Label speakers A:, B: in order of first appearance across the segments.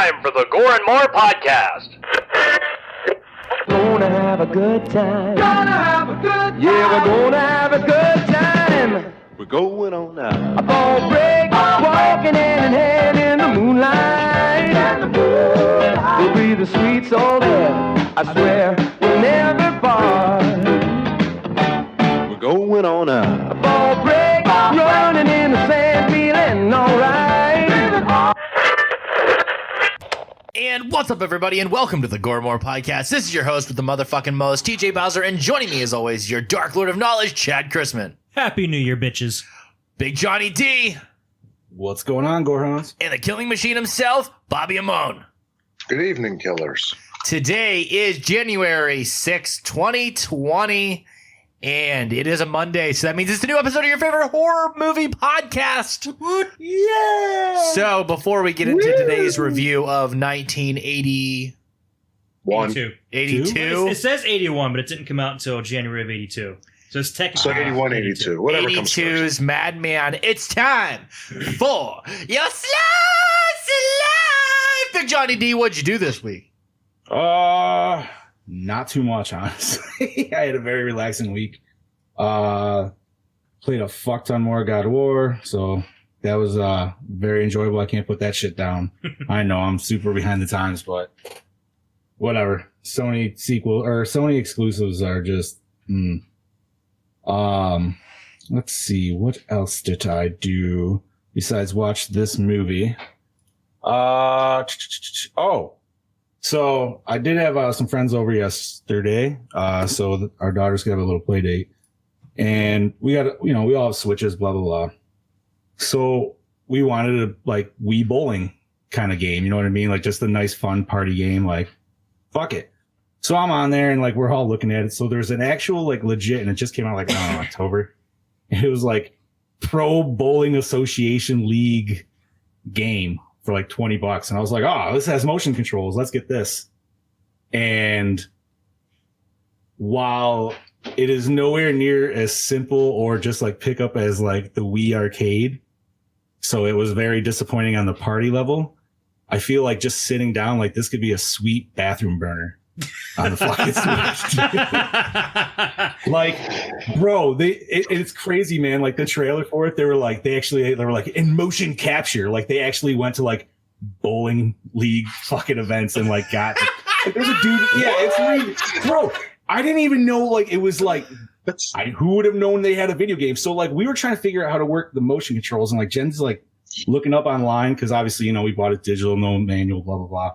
A: time for the Gore N More podcast.
B: Gonna have a good time.
C: Gonna have a good time.
B: Yeah, we're gonna have a good time.
D: We're going on now.
B: A ball break, walking hand in hand in the moonlight. We'll be the sweet soul there. I swear we'll never part.
D: We're going on now.
B: A ball break, running in the sand, feeling alright.
E: And what's up, everybody, and welcome to the Gore N More podcast. This is your host with the motherfucking most, TJ Bowser, and joining me as always, your Dark Lord of Knowledge, Chad Chrisman.
F: Happy New Year, bitches.
E: Big Johnny D.
G: What's going on, Gorehans?
E: And the killing machine himself, Bobby Amon.
H: Good evening, killers.
E: Today is January 6, 2020, and it is a Monday, so that means it's a new episode of your favorite horror movie podcast.
G: Yeah!
E: So, before we get into today's review of 1980...
F: 82.
E: 82?
F: It says 81, but it didn't come out until January of 82. So it's technically...
H: So 81, 82. Whatever comes first.
E: 82's Madman. It's time for your Slice of Life! Big Johnny D, what'd you do this week?
G: Not too much, honestly. I had a very relaxing week. Played a fuck ton more God of War, so that was very enjoyable. I can't put that shit down. I know I'm super behind the times, but whatever. Sony exclusives are just let's see, what else did I do besides watch this movie? So I did have some friends over yesterday, so our daughters could have a little play date, and we got, we all have Switches, blah blah blah. So we wanted a like Wii bowling kind of game, you know what I mean? Like just a nice fun party game. Like fuck it. So I'm on there and like we're all looking at it. So there's an actual like legit, and it just came out like in October. And it was like Pro Bowling Association League game for like $20. And I was like, oh, this has motion controls. Let's get this. And while it is nowhere near as simple or just like pick up as like the Wii arcade, so it was very disappointing on the party level. I feel like just sitting down, like this could be a sweet bathroom burner on the fucking Switch. Like, bro, it's crazy, man. Like the trailer for it, they were like in motion capture. Like they actually went to like bowling league fucking events and like got like, there's a dude. Yeah, it's really, bro. I didn't even know like it was like who would have known they had a video game. So like we were trying to figure out how to work the motion controls, and like Jen's like looking up online because obviously we bought it digital, no manual, blah blah blah.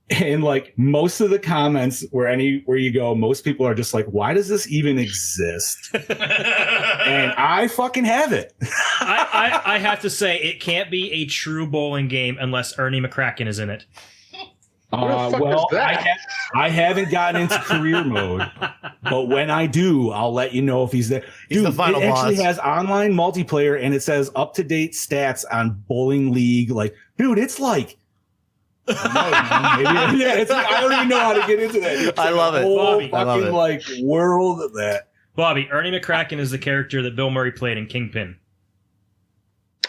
G: And like most of the comments where you go, most people are just like, why does this even exist? And I fucking have it.
F: I have to say, it can't be a true bowling game unless Ernie McCracken is in it.
H: Well,
G: I haven't gotten into career mode, but when I do, I'll let you know if he's there.
E: He's the final
G: it
E: boss.
G: Actually has online multiplayer, and it says up-to-date stats on Bowling League. Like, dude, it's like... I don't even know how to get into that. It's
E: I love it.
F: Bobby.
G: Fucking
E: I love it.
G: like world of that.
F: Bobby, Ernie McCracken is the character that Bill Murray played in Kingpin.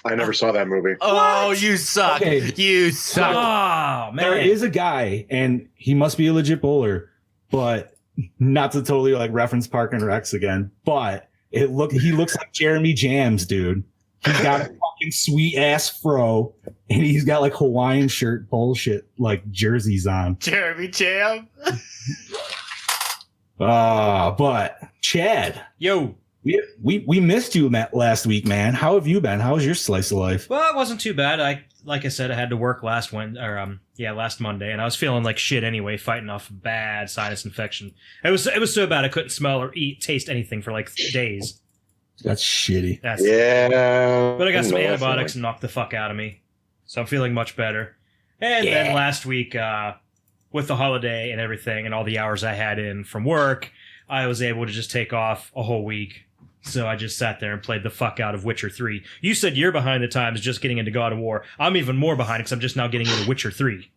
H: I never saw that movie.
E: Oh, you suck.
G: Okay.
E: You suck.
F: Oh, man.
G: There is a guy, and he must be a legit bowler, but not to totally like reference Park and Recs again, but he looks like Jeremy Jams, dude. He's got a fucking sweet ass fro, and he's got like Hawaiian shirt bullshit like jerseys on.
E: Jeremy Jam.
G: But Chad,
F: Yo.
G: we missed you last week, man. How have you been? How was your slice of life?
F: Well, it wasn't too bad. Like I said, I had to work last Monday, and I was feeling like shit anyway, fighting off bad sinus infection. It was so bad I couldn't smell or taste anything for like days.
G: That's shitty.
H: Yeah.
F: But I got some antibiotics and knocked the fuck out of me. So I'm feeling much better. And then last week, with the holiday and everything and all the hours I had in from work, I was able to just take off a whole week. So I just sat there and played the fuck out of Witcher 3. You said you're behind the times just getting into God of War. I'm even more behind because I'm just now getting into Witcher 3.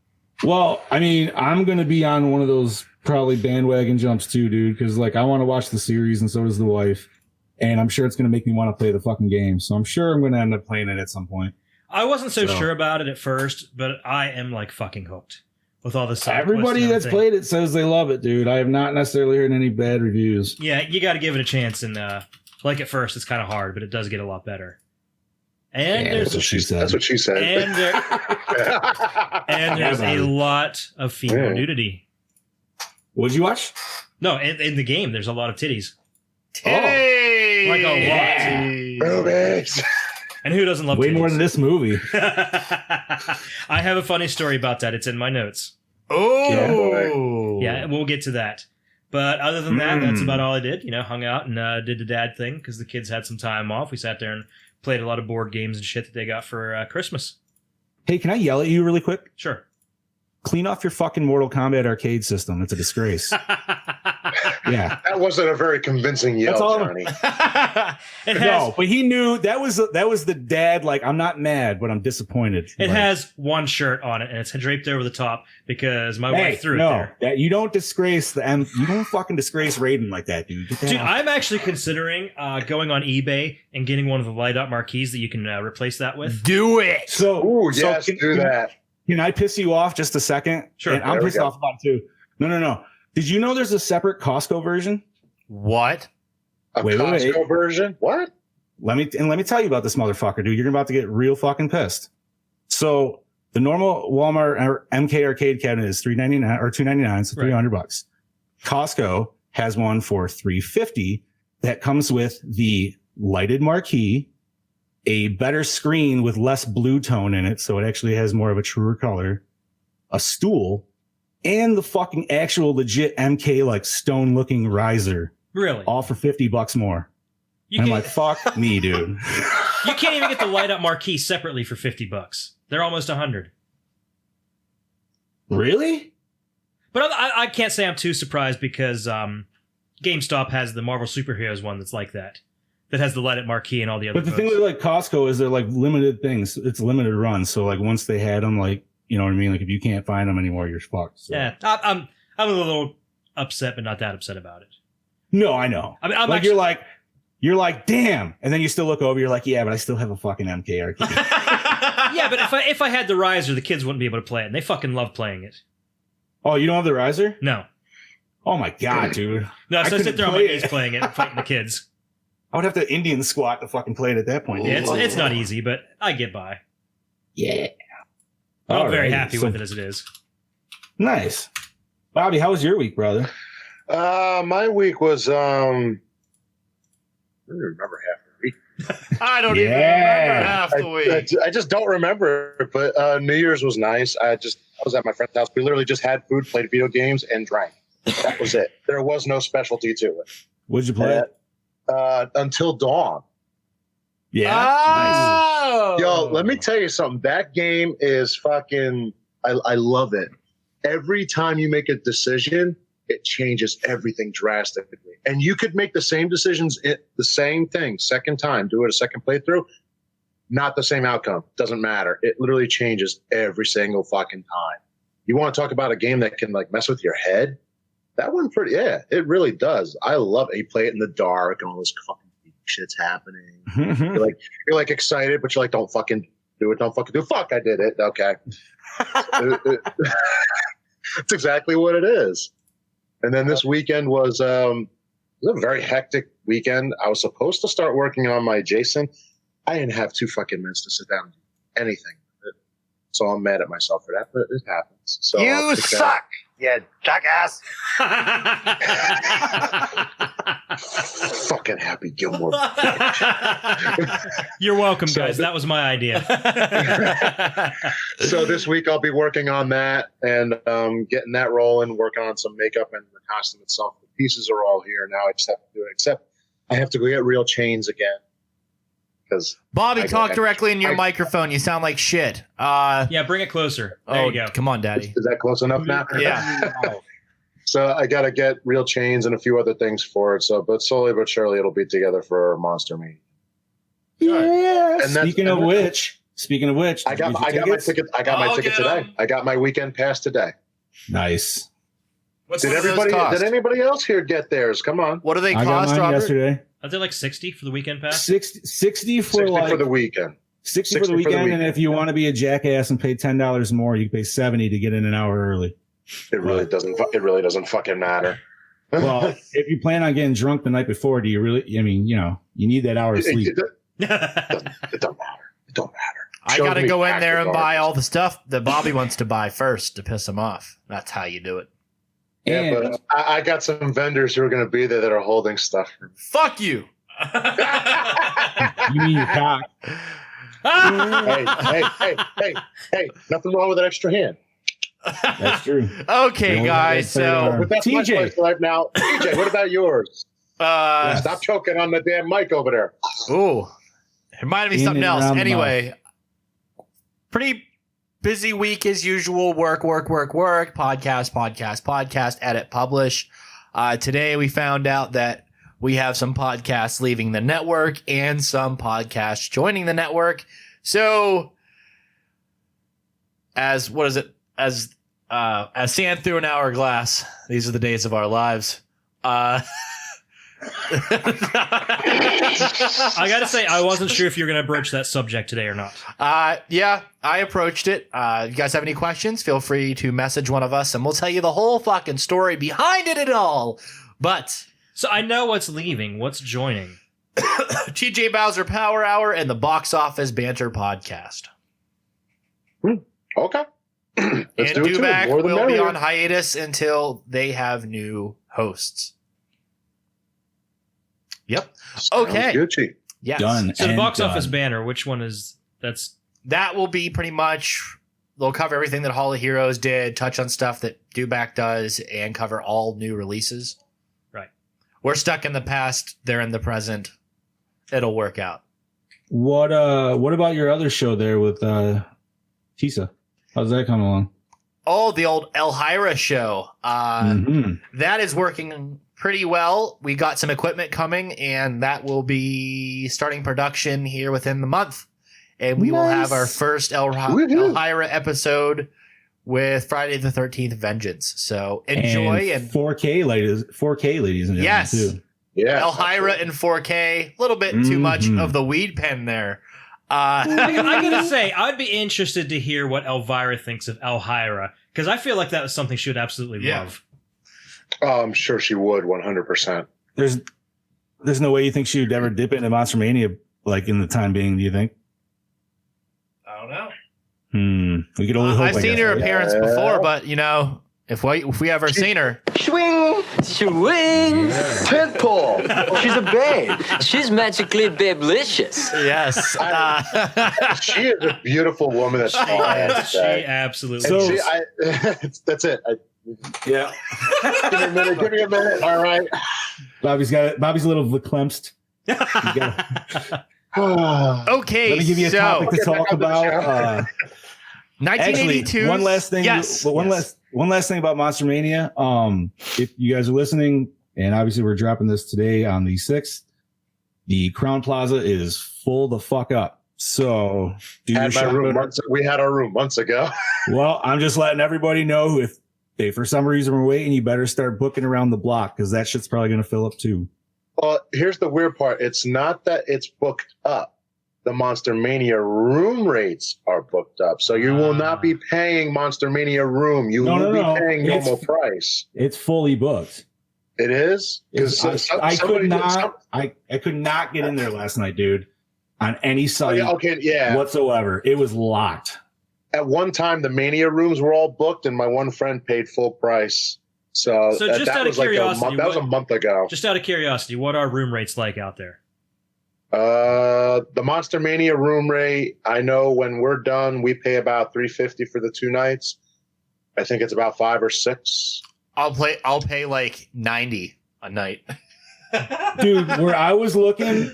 G: Well, I mean, I'm going to be on one of those probably bandwagon jumps too, dude, because like I want to watch the series and so does the wife. And I'm sure it's going to make me want to play the fucking game. So I'm sure I'm going to end up playing it at some point.
F: I wasn't so sure about it at first, but I am like fucking hooked with all this.
G: Everybody that's played it says they love it, dude. I have not necessarily heard any bad reviews.
F: Yeah, you got to give it a chance, and like at first, it's kind of hard, but it does get a lot better. And
H: that's what she said. That's what she said.
F: And, and there's a lot of female nudity.
G: What'd you watch?
F: No, in the game, there's a lot of titties.
E: Titties!
F: Like a lot.
H: Movies.
F: And who doesn't love
G: Way
F: titties?
G: more than this movie.
F: I have a funny story about that. It's in my notes.
E: Oh!
F: Yeah, we'll get to that. But other than that, that's about all I did. You know, hung out and did the dad thing because the kids had some time off. We sat there and played a lot of board games and shit that they got for Christmas.
G: Hey, can I yell at you really quick?
F: Sure.
G: Clean off your fucking Mortal Kombat arcade system. It's a disgrace. Yeah.
H: That wasn't a very convincing yell,
G: That's all.
H: Johnny.
G: No, but he knew that was the dad. Like, I'm not mad, but I'm disappointed.
F: It
G: Like,
F: has one shirt on it, and it's draped over the top because my wife threw it there.
G: That you don't disgrace you don't fucking disgrace Raiden like that, dude. Get that
F: Dude,
G: off.
F: I'm actually considering going on eBay and getting one of the light up marquees that you can replace that with.
E: Do it!
H: Ooh, yes,
G: can,
H: do that.
G: Can I piss you off just a second?
F: Sure.
G: And I'm
H: There we
G: pissed
H: go.
G: off about it too. No. Did you know there's a separate Costco version?
E: What?
H: A
G: Wait.
H: Costco version? What?
G: Let me tell you about this motherfucker, dude. You're about to get real fucking pissed. So the normal Walmart or MK arcade cabinet is $3.99 or $2.99, so $300. Costco has one for $3.50 that comes with the lighted marquee, a better screen with less blue tone in it, so it actually has more of a truer color, a stool, and the fucking actual legit MK like stone looking riser,
F: Really?
G: all for $50 more.
F: You
G: And I'm
F: can't,
G: like, fuck me, dude.
F: you can't even get the light up marquee separately for $50. They're almost $100.
G: Really?
F: But I can't say I'm too surprised because GameStop has the Marvel Superheroes one that's like that has the light up marquee and all the other.
G: But the thing with like Costco is they're like limited things. It's limited runs. So like once they had them, like, you know what I mean? Like if you can't find them anymore, you're fucked. So.
F: Yeah, I'm a little upset, but not that upset about it.
G: No, I know.
F: I mean, I'm
G: like
F: actually,
G: you're like, damn. And then you still look over, you're like, yeah, but I still have a fucking MK arcade.
F: yeah, but if I had the riser, the kids wouldn't be able to play it, and they fucking love playing it.
G: Oh, you don't have the riser?
F: No,
G: Oh my God, dude.
F: no. So I sit
G: couldn't
F: there on my
G: play
F: knees
G: it.
F: playing it, and fighting the kids.
G: I would have to Indian squat to fucking play it at that point.
F: Yeah, it's not easy, but I get by.
G: Yeah.
F: I'm very
G: Alrighty,
F: happy
G: so-
F: with it as it is.
G: Nice. Bobby, how was your week, brother?
H: My week was I don't remember half the week.
E: I don't even remember half the week.
H: I just don't remember it, but New Year's was nice. I was at my friend's house. We literally just had food, played video games, and drank. That was it. There was no specialty to it.
G: What'd you play?
H: Until dawn.
G: Yeah.
E: Oh!
H: Yo, let me tell you something. That game is fucking. I love it. Every time you make a decision, it changes everything drastically. And you could make the same decisions, the same thing, second time, do it a second playthrough, not the same outcome. Doesn't matter. It literally changes every single fucking time. You want to talk about a game that can like mess with your head? That one it really does. I love it. You play it in the dark and all this fucking shit's happening. You're like excited, but you're like, don't fucking do it. Don't fucking do it. Fuck, I did it. Okay. That's exactly what it is. And then this weekend was a very hectic weekend. I was supposed to start working on my Jason. I didn't have 2 fucking minutes to sit down and do anything. So I'm mad at myself for that, but it happens. So
A: You suck, you jackass.
H: Fucking Happy Gilmore.
F: You're welcome, guys. That was my idea.
H: So this week I'll be working on that and getting that rolling, working on some makeup and the costume itself. The pieces are all here now. I just have to do it. Except I have to go get real chains again.
E: Bobby, talk directly in your microphone. You sound like shit.
F: Yeah, bring it closer. There you go.
E: Come on, Daddy.
H: Is that close enough now?
E: Yeah.
H: So I got to get real chains and a few other things for it. So, but slowly but surely it'll be together for Monster Mania.
G: Yeah.
H: And
G: Speaking of which,
H: I got my ticket. I got my ticket today. I got my weekend pass today.
G: Nice.
H: Did anybody else here get theirs? Come on.
E: What do they
G: I got
E: cost,
G: mine
E: Robert?
G: yesterday.
F: Are they like 60 for the weekend pass?
G: 60 for
H: 60
G: like
H: for the weekend.
G: 60 for the weekend, and if you want to be a jackass and pay $10 more, you can pay $70 to get in an hour early.
H: It really doesn't. It really doesn't fucking matter.
G: Well, if you plan on getting drunk the night before, do you really? I mean, you need that hour of sleep.
H: It don't matter. It don't matter.
E: I got to go in there and buy all the stuff that Bobby wants to buy first to piss him off. That's how you do it.
H: Yeah,
G: And-
H: but I got some vendors who are going to be there that are holding stuff.
E: Fuck you.
G: You mean your cock?
H: Hey! Nothing wrong with an extra hand.
G: That's true.
E: Okay,
G: You
E: guys.
G: only have
E: So,
H: But that's my
G: TJ.
H: place right now. TJ, what about yours?
E: uh,
H: Stop choking on the damn mic over there.
E: ooh, it reminded me of
G: In
E: something
G: and
E: else.
G: around the
E: Anyway, pretty busy week as usual. Work. Podcast. Edit, publish. Today we found out that we have some podcasts leaving the network and some podcasts joining the network. So, as sand through an hourglass, these are the days of our lives.
F: I gotta say, I wasn't sure if you were gonna broach that subject today or not.
E: Yeah, I approached it. You guys have any questions? Feel free to message one of us and we'll tell you the whole fucking story behind it all. But
F: So I know what's leaving. What's joining?
E: TJ Bowser Power Hour and the Box Office Banter Podcast.
H: Okay.
E: And
H: Let's do it too.
E: Dewback
H: More the
E: will be
H: merrier.
E: on hiatus until they have new hosts. Yep. Okay.
H: Sounds Gucci.
E: Yes.
G: Done.
F: So the
G: and
F: box
G: done.
F: office banner, which one is that's?
E: That will be pretty much, they'll cover everything that Hall of Heroes did, touch on stuff that Dewback does, and cover all new releases.
F: Right.
E: We're stuck in the past. They're in the present. It'll work out.
G: What about your other show there with Tisa? How's that coming along?
E: Oh, the old Elhira show. That is working pretty well. We got some equipment coming, and that will be starting production here within the month. And we will have our first
H: Woohoo.
E: Elhira episode with Friday the 13th Vengeance. So enjoy and
G: 4K ladies and gentlemen.
E: Yes.
G: Too.
H: Yeah.
E: Elhira in 4K. A little bit too much of the weed pen there.
F: I gotta say, I'd be interested to hear what Elvira thinks of Elhira, because I feel like that was something she would absolutely love.
H: Oh, I'm sure she would 100%.
G: There's no way you think she would ever dip into Monster Mania like in the time being, do you think?
E: I don't know.
G: We could only hope.
E: I've seen her appearance before, but if we ever seen her,
C: Swing, Pitbull. She's a babe. She's magically babelicious.
E: yes.
H: She is a beautiful woman. That's all I have to
F: She
H: say.
F: absolutely.
G: So-
H: See, that's it.
G: Yeah.
H: Give me a minute. All right.
G: Bobby's a little verklempt.
E: Okay,
G: Let me give you a
E: so
G: topic to talk about.
E: 1982.
G: Actually, one last thing.
E: Yes.
G: One last thing about Monster Mania. If you guys are listening, and obviously we're dropping this today on the 6th, the Crown Plaza is full the fuck up. So do your
H: We had our room months ago.
G: Well, I'm just letting everybody know if they for some reason were waiting, you better start booking around the block because that shit's probably going to fill up too.
H: Well, here's the weird part. It's not that it's booked up. The Monster Mania room rates are booked up. So you will not be paying Monster Mania room. You will be paying normal price.
G: It's fully booked.
H: It is?
G: I could not get in there last night, dude, on any site whatsoever. It was locked.
H: At one time, the Mania rooms were all booked, and my one friend paid full price. So
F: just
H: that
F: out of
H: was like
F: curiosity,
H: that was a month ago.
F: Just out of curiosity, what are room rates like out there?
H: The Monster Mania room rate, I know when we're done, we pay about $350 for the 2 nights. I think it's about 5 or 6.
E: I'll pay like $90 a night.
G: Dude, where I was looking,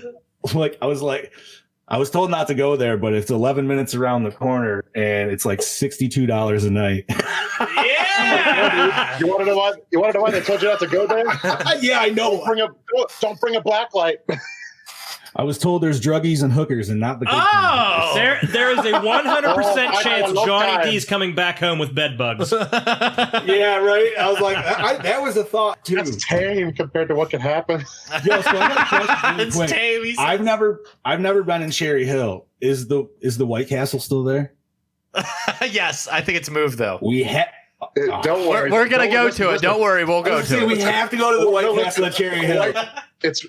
G: I was told not to go there, but it's 11 minutes around the corner and it's like $62 a night.
E: Yeah.
H: You want to know why? You want to know why they told you not to go there?
G: Yeah, I know.
H: Don't bring a black light.
G: I was told there's druggies and hookers and not the good
E: Oh!
F: There is a 100%
H: I
F: chance
H: love
F: Johnny
H: that.
F: D's coming back home with bed bugs.
G: Yeah, right. I was like, that was a thought too.
H: That's tame compared to what could happen.
G: Yo, so I got a question really
E: It's
G: quick.
E: tame. He said.
G: I've never been in Cherry Hill. Is the White Castle still there?
E: Yes, I think it's moved thoh.
G: We have.
H: Don't worry.
E: We're gonna
H: Don't
E: go
H: listen,
E: to it.
H: listen.
E: Don't worry, we'll go to
G: We
E: it.
G: have to go to the White
H: No,
G: Castle at Cherry Hill.
H: It's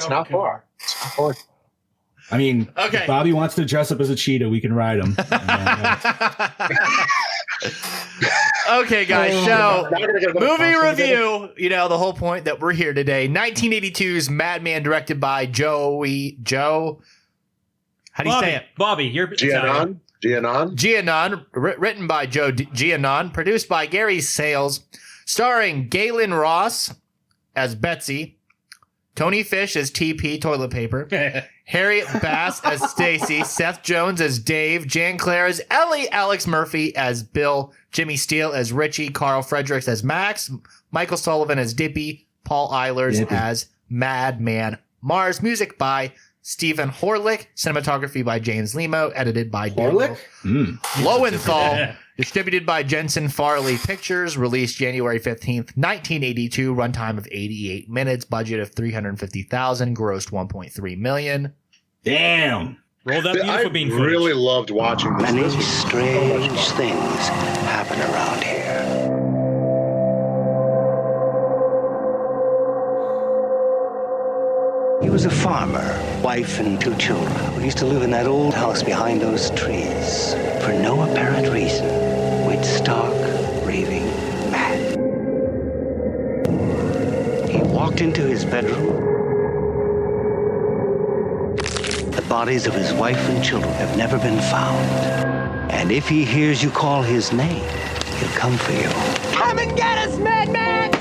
H: not far. It's not far.
G: I mean,
E: Okay.
G: if Bobby wants to dress up as a cheetah, we can ride him.
E: Okay, guys. So
H: Now we're gonna get another
E: movie
H: costume together.
E: review. You know the whole point that we're here today. 1982's Madman, directed by Joe. How do you say it?
F: Bobby, you're Italian.
H: Giannon.
E: Giannon, written by Joe Giannon, produced by Gary Sales, starring Galen Ross as Betsy, Tony Fish as TP toilet paper, Harriet Bass as Stacy, Seth Jones as Dave, Jan Clare as Ellie, Alex Murphy as Bill, Jimmy Steele as Richie, Carl Fredericks as Max, Michael Sullivan as Dippy, Paul Eilers as Madman. Mars, music by Stephen Horlick, cinematography by James Lemo, edited by
G: Horlick?
E: Lowenthal, distributed by Jensen Farley Pictures, released January 15th, 1982, runtime of 88 minutes, budget of $350,000, grossed $1.3 million.
G: Damn.
F: Roll that
H: I
F: beautiful bean footage.
H: really loved watching this.
I: Many
H: This was so much
I: strange
H: fun.
I: things happen around here. He was a farmer, wife and 2 children, who used to live in that old house behind those trees. For no apparent reason, we'd stark, raving mad. He walked into his bedroom. The bodies of his wife and children have never been found. And if he hears you call his name, he'll come for you.
B: Come and get us, Madman!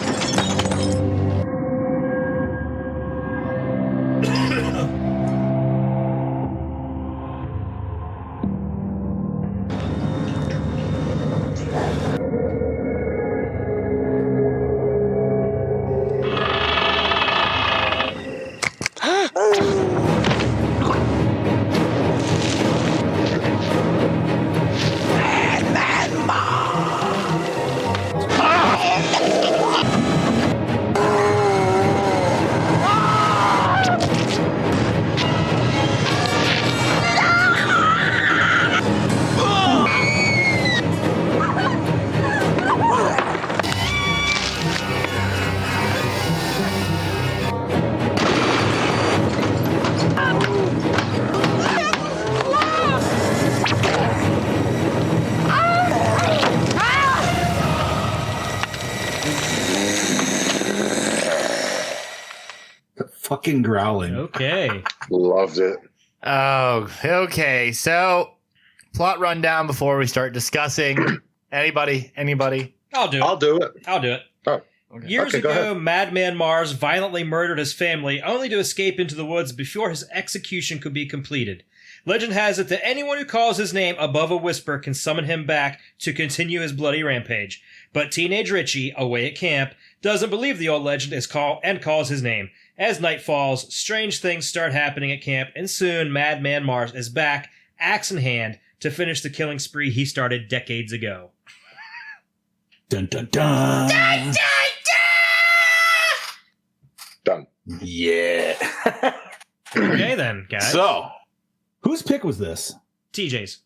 G: Fucking growling.
F: Okay.
H: Loved it.
E: Oh, okay. So, plot rundown before we start discussing. Anybody?
F: I'll do it.
H: I'll do it.
F: I'll do it.
H: Oh,
F: Years
H: okay, go
F: ago,
H: ahead.
F: Madman Mars violently murdered his family, only to escape into the woods before his execution could be completed. Legend has it that anyone who calls his name above a whisper can summon him back to continue his bloody rampage. But teenage Richie, away at camp, doesn't believe the old legend and calls his name. As night falls, strange things start happening at camp, and soon Madman Mars is back, axe in hand, to finish the killing spree he started decades ago.
G: Dun dun dun.
H: Done.
G: Yeah.
F: Okay then, guys.
G: So, whose pick was this?
F: TJ's.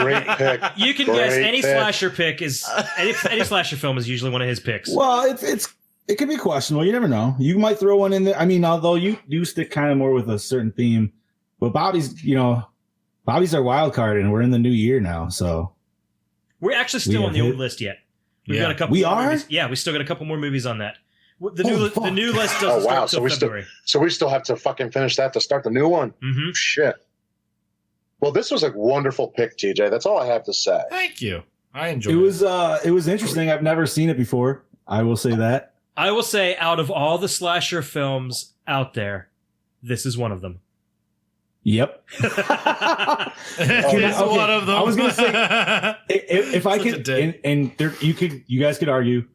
H: Great pick.
F: You can
H: Great
F: guess any
H: pick.
F: slasher pick is any slasher film is usually one of his picks.
G: Well, it could be questionable. You never know. You might throw one in there. I mean, although you do stick kind of more with a certain theme, but Bobby's our wild card, and we're in the new year now. So
F: We're actually still
G: We
F: on the
G: have
F: old
G: hit-
F: list yet. We've
E: Yeah.
F: got a couple.
G: We
F: more
G: are?
F: movies. Yeah, we still got a couple more movies on that. The
G: Holy
F: new
G: fuck.
F: the new list doesn't
H: Oh, wow.
F: start
H: So
F: till
H: we still,
F: February.
H: so we still have to fucking finish that to start the new one.
F: Mm-hmm.
H: Shit. Well, this was a wonderful pick, TJ. That's all I have to say.
E: Thank you. I enjoyed
G: it was interesting. I've never seen it before. I will say that.
F: I will say, out of all the slasher films out there, this is one of them.
G: Yep.
E: It's
G: Okay,
E: one of them.
G: I was gonna say if I
E: Such a
G: could,
E: dick.
G: and there, you guys could argue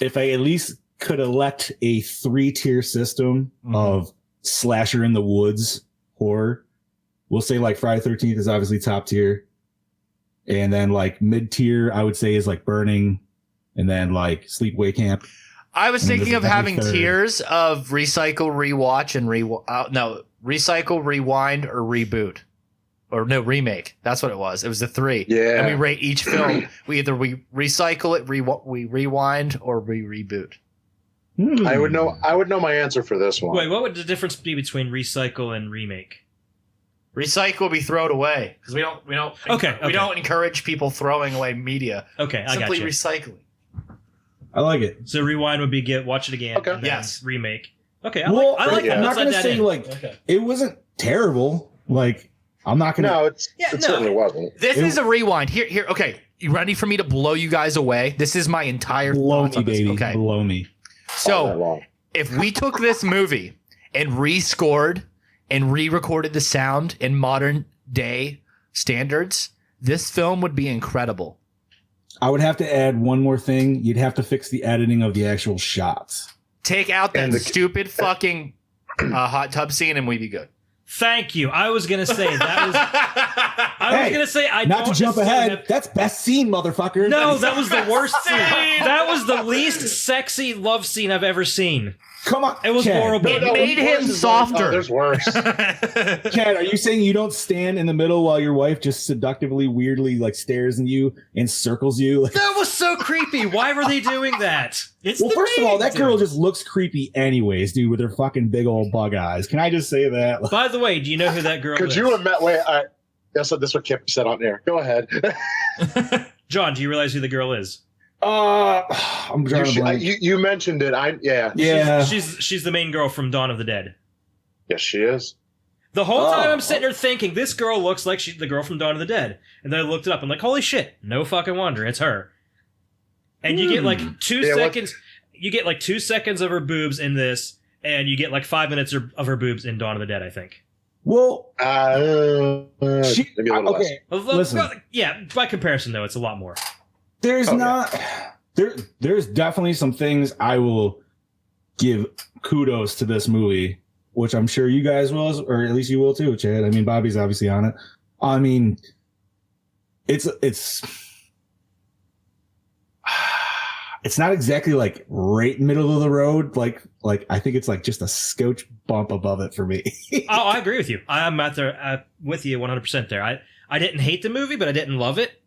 G: if I at least could elect a 3-tier system of slasher in the woods horror. We'll say like Friday 13th is obviously top tier. And then like mid tier, I would say is like Burning, and then like Sleepaway Camp.
E: I was
G: And then
E: thinking of
G: there's
E: having
G: third.
E: tiers of recycle, rewatch, and recycle, rewind, or reboot. Or no, remake. That's what it was. It was the 3.
H: Yeah.
E: And we rate each film. We recycle it, we rewind, or we reboot.
H: I would know my answer for this one.
F: Wait, what would the difference be between recycle and remake?
E: Recycle, we throw it away because we don't encourage people throwing away media.
F: Okay, I
E: Simply
F: got you.
E: recycling.
G: I like it.
F: So rewind would be watch it again.
H: Okay.
F: And then
E: Yes.
F: remake. Okay, I
G: Well,
F: like that.
G: I'm not
F: Let's let
G: gonna
F: that
G: say
F: in.
G: like
F: Okay.
G: it wasn't terrible. Like I'm not gonna.
H: No, it
F: no.
H: certainly wasn't.
E: This is a rewind. Here. Okay, you ready for me to blow you guys away? This is my entire
G: Blow
E: thoughts
G: me,
E: on this.
G: baby.
E: Okay,
G: Blow me.
H: All that
E: so
H: long.
E: if we took this movie and rescored and re-recorded the sound in modern day standards, this film would be incredible.
G: I would have to add one more thing. You'd have to fix the editing of the actual shots.
E: Take out that
H: And the-
E: stupid fucking hot tub scene, and we'd be good.
F: Thank you. I was gonna say that was. I was
G: Hey,
F: gonna say I
G: Not
F: don't
G: to jump
F: necessarily
G: ahead.
F: have-
G: That's best scene, motherfucker.
F: No, that was the worst scene. That was the least sexy love scene I've ever seen.
G: Come on.
F: It was
G: Chad.
F: horrible.
E: It made him softer.
H: Oh, there's worse.
G: Chad, are you saying you don't stand in the middle while your wife just seductively, weirdly like stares at you and circles you?
F: That was so creepy. Why were they doing that? It's
G: Well,
F: the
G: first of all, that
F: maid.
G: girl just looks creepy anyways, dude, with her fucking big old bug eyes. Can I just say that?
F: By the way, do you know who that girl
H: Could
F: is?
H: you have met? Wait, that's what Kip said on air. Go ahead.
F: John, do you realize who the girl is?
G: I'm trying to blank.
H: You mentioned it.
G: Yeah.
F: She's the main girl from Dawn of the Dead.
H: Yes, she is.
F: The whole time
G: Oh.
F: I'm sitting there thinking, this girl looks like she's the girl from Dawn of the Dead. And then I looked it up. I'm like, holy shit. No fucking wonder. It's her. And you get like 2
H: Yeah,
F: seconds. You get like 2 seconds of her boobs in this. And you get like 5 minutes of her boobs in Dawn of the Dead, I think.
G: Well,
H: Maybe a little less.
G: okay. Listen.
F: Yeah, by comparison, though, it's a lot more.
G: There's
H: Okay.
G: not there's definitely some things I will give kudos to this movie, which I'm sure you guys will, or at least you will too, Chad. I mean, Bobby's obviously on it. I mean, it's not exactly like right middle of the road. Like I think it's like just a scotch bump above it for me.
F: Oh, I agree with you. I'm with you 100% there. I didn't hate the movie, but I didn't love it.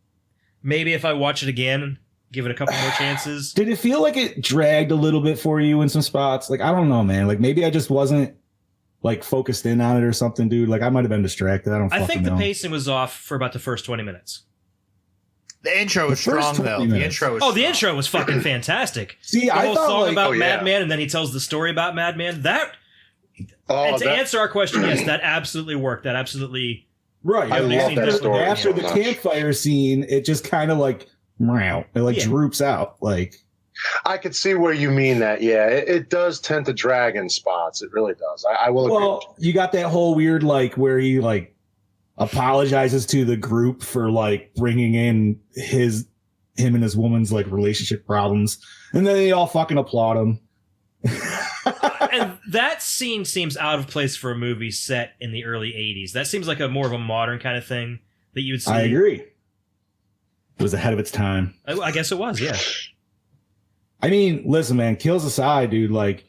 F: Maybe if I watch it again, give it a couple more chances.
G: Did it feel like it dragged a little bit for you in some spots? Like, I don't know, man. Like maybe I just wasn't like focused in on it or something, dude. Like I might have been distracted. I don't
F: I
G: fucking
F: think the
G: know.
F: pacing was off for about the first 20 minutes.
E: The intro was
G: The first
E: strong, though.
G: 20
E: The
G: minutes.
E: intro was
F: Oh, the
E: strong.
F: intro was fucking fantastic.
G: See,
F: The
G: I
F: whole
G: thought
F: song
G: like,
F: about
H: oh, yeah.
F: Madman, and then he tells the story about Madman. And to answer our question, yes, that absolutely worked. That absolutely.
G: right.
H: I
F: love
G: after,
F: that
H: story
G: after
H: so
G: the
H: much.
G: campfire scene, it just kind of like, meow, it like
F: Yeah.
G: droops out. Like,
H: I could see where you mean that. Yeah, it does tend to drag in spots. It really does. I will agree.
G: well, you got that whole weird like where he like apologizes to the group for like bringing in him and his woman's like relationship problems, and then they all fucking applaud him.
F: And that scene seems out of place for a movie set in the early 80s. That seems like a more of a modern kind of thing that you would see.
G: I agree. It was ahead of its time.
F: I guess it was, yeah.
G: I mean, listen, man, kills aside, dude, like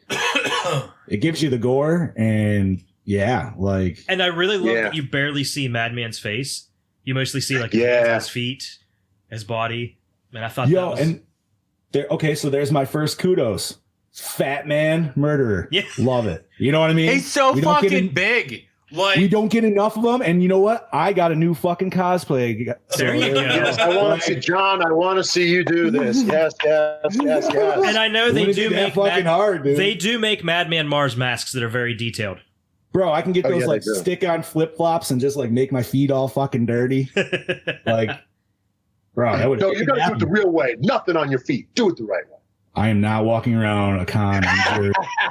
G: it gives you the gore and yeah, like
F: And I really love
H: Yeah.
F: that you barely see Madman's face. You mostly see like
H: Yeah.
F: his feet, his body. And I thought that
G: yo,
F: was...
G: and there okay, so there's my first kudos. Fat man murderer.
F: Yeah.
G: Love it. You know what I mean?
E: He's so
G: We don't get
E: fucking
G: in-
E: big. Like,
G: We don't get enough of them, and you know what? I got a new fucking cosplay.
F: There you go.
H: yes, I want to see John. I want to see you do this. Yes.
F: And I know they
G: Wouldn't
F: do
G: be that
F: make
G: fucking hard, dude.
F: they do make Madman Mars masks that are very detailed.
G: Bro, I can get
H: Oh,
G: those
H: yeah,
G: like
H: they do.
G: stick-on flip-flops and just like make my feet all fucking dirty. Like, bro, that would.
H: No, you got to do it the real way. Nothing on your feet. Do it the right way.
G: I am not walking around a con.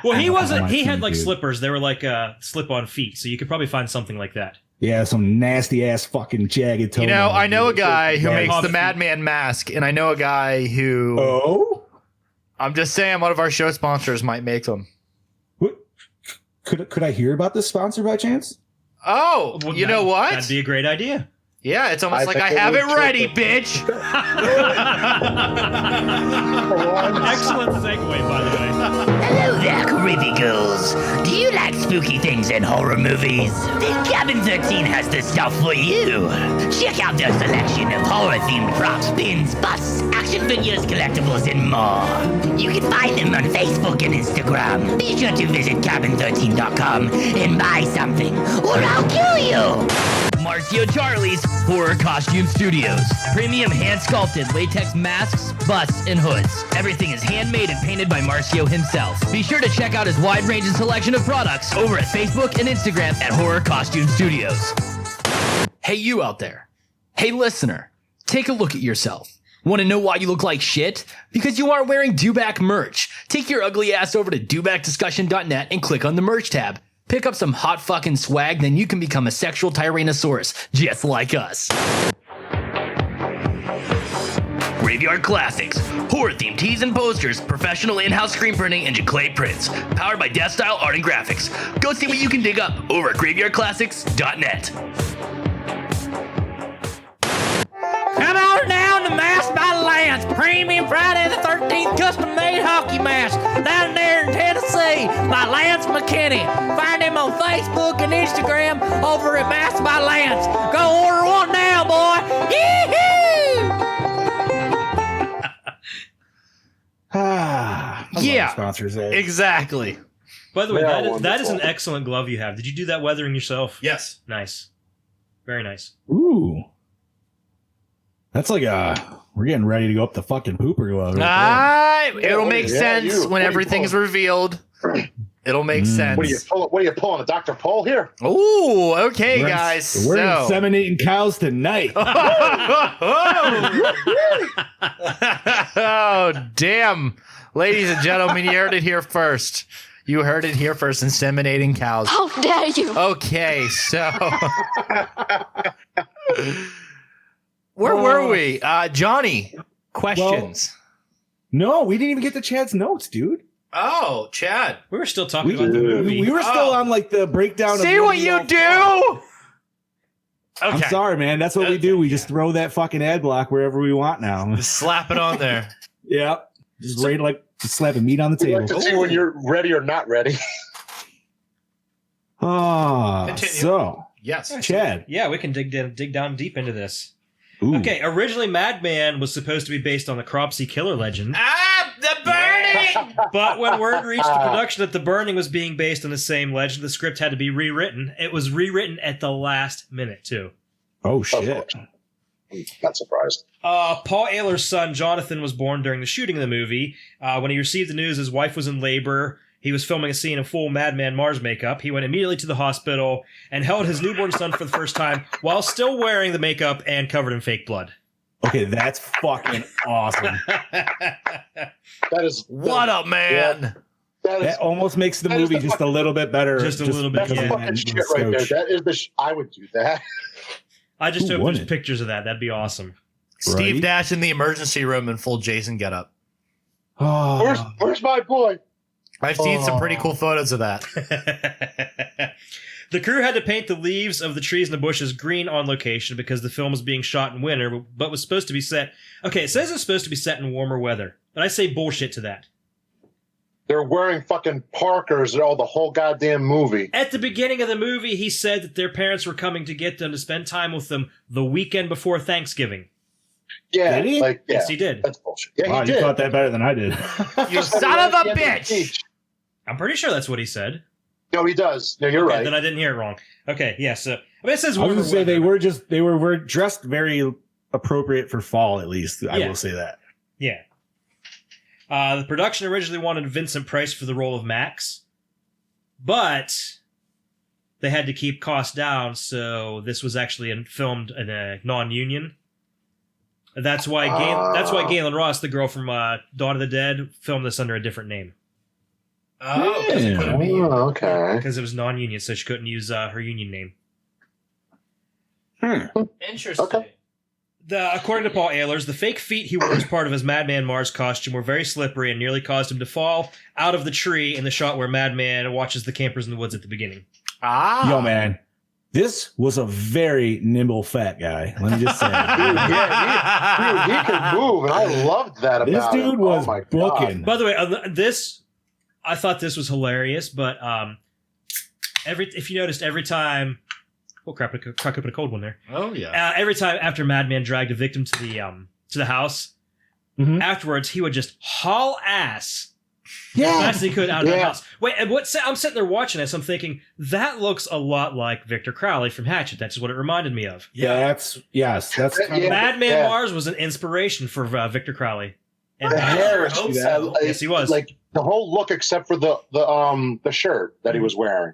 F: Well, he wasn't.
G: my
F: He had
G: feet,
F: like
G: dude.
F: slippers. They were like slip-on feet, so you could probably find something like that.
G: Yeah, some nasty ass fucking jagged toe.
E: you know, I know a guy who makes the
F: Feet.
E: Madman mask, and I know a guy who
G: Oh,
E: I'm just saying one of our show sponsors might make them.
G: what? Could I hear about this sponsor by chance?
E: Oh,
F: Well,
E: you know what?
F: That'd be a great idea.
E: Yeah, it's almost like I
H: think
E: have
H: it
E: it
H: would
E: ready,
H: too.
E: bitch.
F: Excellent segue, by the way.
J: Hello there, creepy ghouls. Do you like spooky things and horror movies? Then Cabin 13 has the stuff for you. Check out their selection of horror-themed props, pins, busts, action figures, collectibles, and more. You can find them on Facebook and Instagram. Be sure to visit cabin13.com and buy something, or I'll kill you. Marcio Charlie's Horror Costume Studios. Premium hand-sculpted latex masks, busts, and hoods. Everything is handmade and painted by Marcio himself. Be sure to check out his wide range and selection of products over at Facebook and Instagram at Horror Costume Studios.
K: Hey, you out there. Hey, listener. Take a look at yourself. Want to know why you look like shit? Because you aren't wearing Dewback merch. Take your ugly ass over to dewbackdiscussion.net and click on the merch tab. Pick up some hot fucking swag, then you can become a sexual Tyrannosaurus, just like us.
J: Graveyard Classics. Horror-themed tees and posters, professional in-house screen printing, and Jaclay prints. Powered by Death Style Art and Graphics. Go see what you can dig up over at graveyardclassics.net.
B: Come on down to Mask by Lance, premium Friday the 13th custom-made hockey mask down there in Tennessee by Lance McKinney. Find him on Facebook and Instagram over at Mask by Lance. Go order one now, boy.
E: Yeah,
G: Sponsors.
E: exactly.
F: By the way,
H: Yeah,
F: that is an
H: wonderful.
F: excellent glove you have. Did you do that weathering yourself?
E: Yes.
F: Nice. Very nice.
G: Ooh. That's like we're getting ready to go up the fucking pooper glove. Right
E: It'll make sense when
H: what are you
E: everything's revealed. It'll make sense.
H: What are you pulling? A Dr. Paul here?
E: Ooh, okay,
G: We're
E: guys.
G: We're
E: so.
G: inseminating cows tonight.
E: Oh, damn. Ladies and gentlemen, you heard it here first. You heard it here first, inseminating cows.
L: How dare you?
E: Okay, so where were we? Johnny, questions.
G: No, we didn't even get to Chad's notes, dude.
E: Oh, Chad.
F: We were still talking about the movie.
G: We were still on like the breakdown.
E: See
G: of
E: what you do?
G: I'm
E: Okay.
G: sorry, man. That's what we do. We just throw that fucking ad block wherever we want now.
E: Just slap it on there.
G: Yeah. Just ready to just slapping meat on the
H: We'd
G: table.
H: like to see when you're ready or not ready.
E: Continue.
G: So
E: Yes.
G: Chad.
F: Yeah, we can dig down deep into this.
G: Ooh.
F: Okay, originally Madman was supposed to be based on the Cropsey killer legend,
E: The burning!
F: but when word reached the production that The Burning was being based on the same legend, the script had to be rewritten. It was rewritten at the last minute, too.
G: Oh shit.
H: Not surprised.
F: Paul Ayler's son, Jonathan, was born during the shooting of the movie. When he received the news his wife was in labor, he was filming a scene in full Madman Mars makeup. He went immediately to the hospital and held his newborn son for the first time while still wearing the makeup and covered in fake blood.
G: Okay, that's fucking awesome.
H: That is
E: What up, man?
G: That almost makes the movie just a little bit better.
F: Just a little bit,
H: That's
F: yeah.
H: the fucking shit right there. That is the. I would do that.
F: I just
G: Who
F: hope there's
G: wouldn't?
F: pictures of that. That'd be awesome.
E: Steve
G: Right?
E: Dash in the emergency room in full Jason getup.
G: Oh,
H: Where's my boy?
E: I've seen some pretty cool photos of that.
F: The crew had to paint the leaves of the trees and the bushes green on location because the film was being shot in winter, but was supposed to be set. Okay, it says it's supposed to be set in warmer weather, but I say bullshit to that.
H: They're wearing fucking Parkers all the whole goddamn movie.
F: At the beginning of the movie, he said that their parents were coming to get them to spend time with them the weekend before Thanksgiving.
H: Yeah,
G: Did he?
H: like yeah,
F: Yes, he did.
H: that's bullshit. Yeah,
G: wow,
H: he
G: you
H: did.
G: thought that better than I did.
E: You son of a bitch!
H: Speech.
F: I'm pretty sure that's what he said.
H: No, he does. No, you're
F: Okay,
H: right.
F: then I didn't hear it wrong. Okay, yeah, so I mean, it says
G: I was
F: warmer
G: gonna say
F: weather.
G: they were dressed very appropriate for fall, at least. I
F: Yeah.
G: will say that.
F: Yeah. The production originally wanted Vincent Price for the role of Max, but they had to keep costs down, so this was actually filmed in a non-union. That's why Galen Ross, the girl from Dawn of the Dead, filmed this under a different name
E: Oh,
H: Oh, okay.
F: because it was non-union, so she couldn't use her union name.
E: interesting.
H: Okay.
F: According to Paul Ehlers, the fake feet he wore as part of his Madman Mars costume were very slippery and nearly caused him to fall out of the tree in the shot where Madman watches the campers in the woods at the beginning.
G: Yo, man. This was a very nimble fat guy. Let me just say.
H: Dude, he can move, and I loved that about
G: This dude
H: him.
G: was
H: Oh my
G: booking.
H: God.
F: By the way, I thought this was hilarious, but if you noticed, every time, oh crap, I cracked open a cold one there.
E: Oh yeah.
F: Every time after Madman dragged a victim to the house, afterwards he would just haul ass. As fast as he could out of the house. Wait, and I'm sitting there watching this. I'm thinking that looks a lot like Victor Crowley from Hatchet. That's what it reminded me of.
G: That's
F: Madman Mars was an inspiration for Victor Crowley. And
H: The hair,
F: yes, he was.
H: Like the whole look, except for the shirt that he was wearing.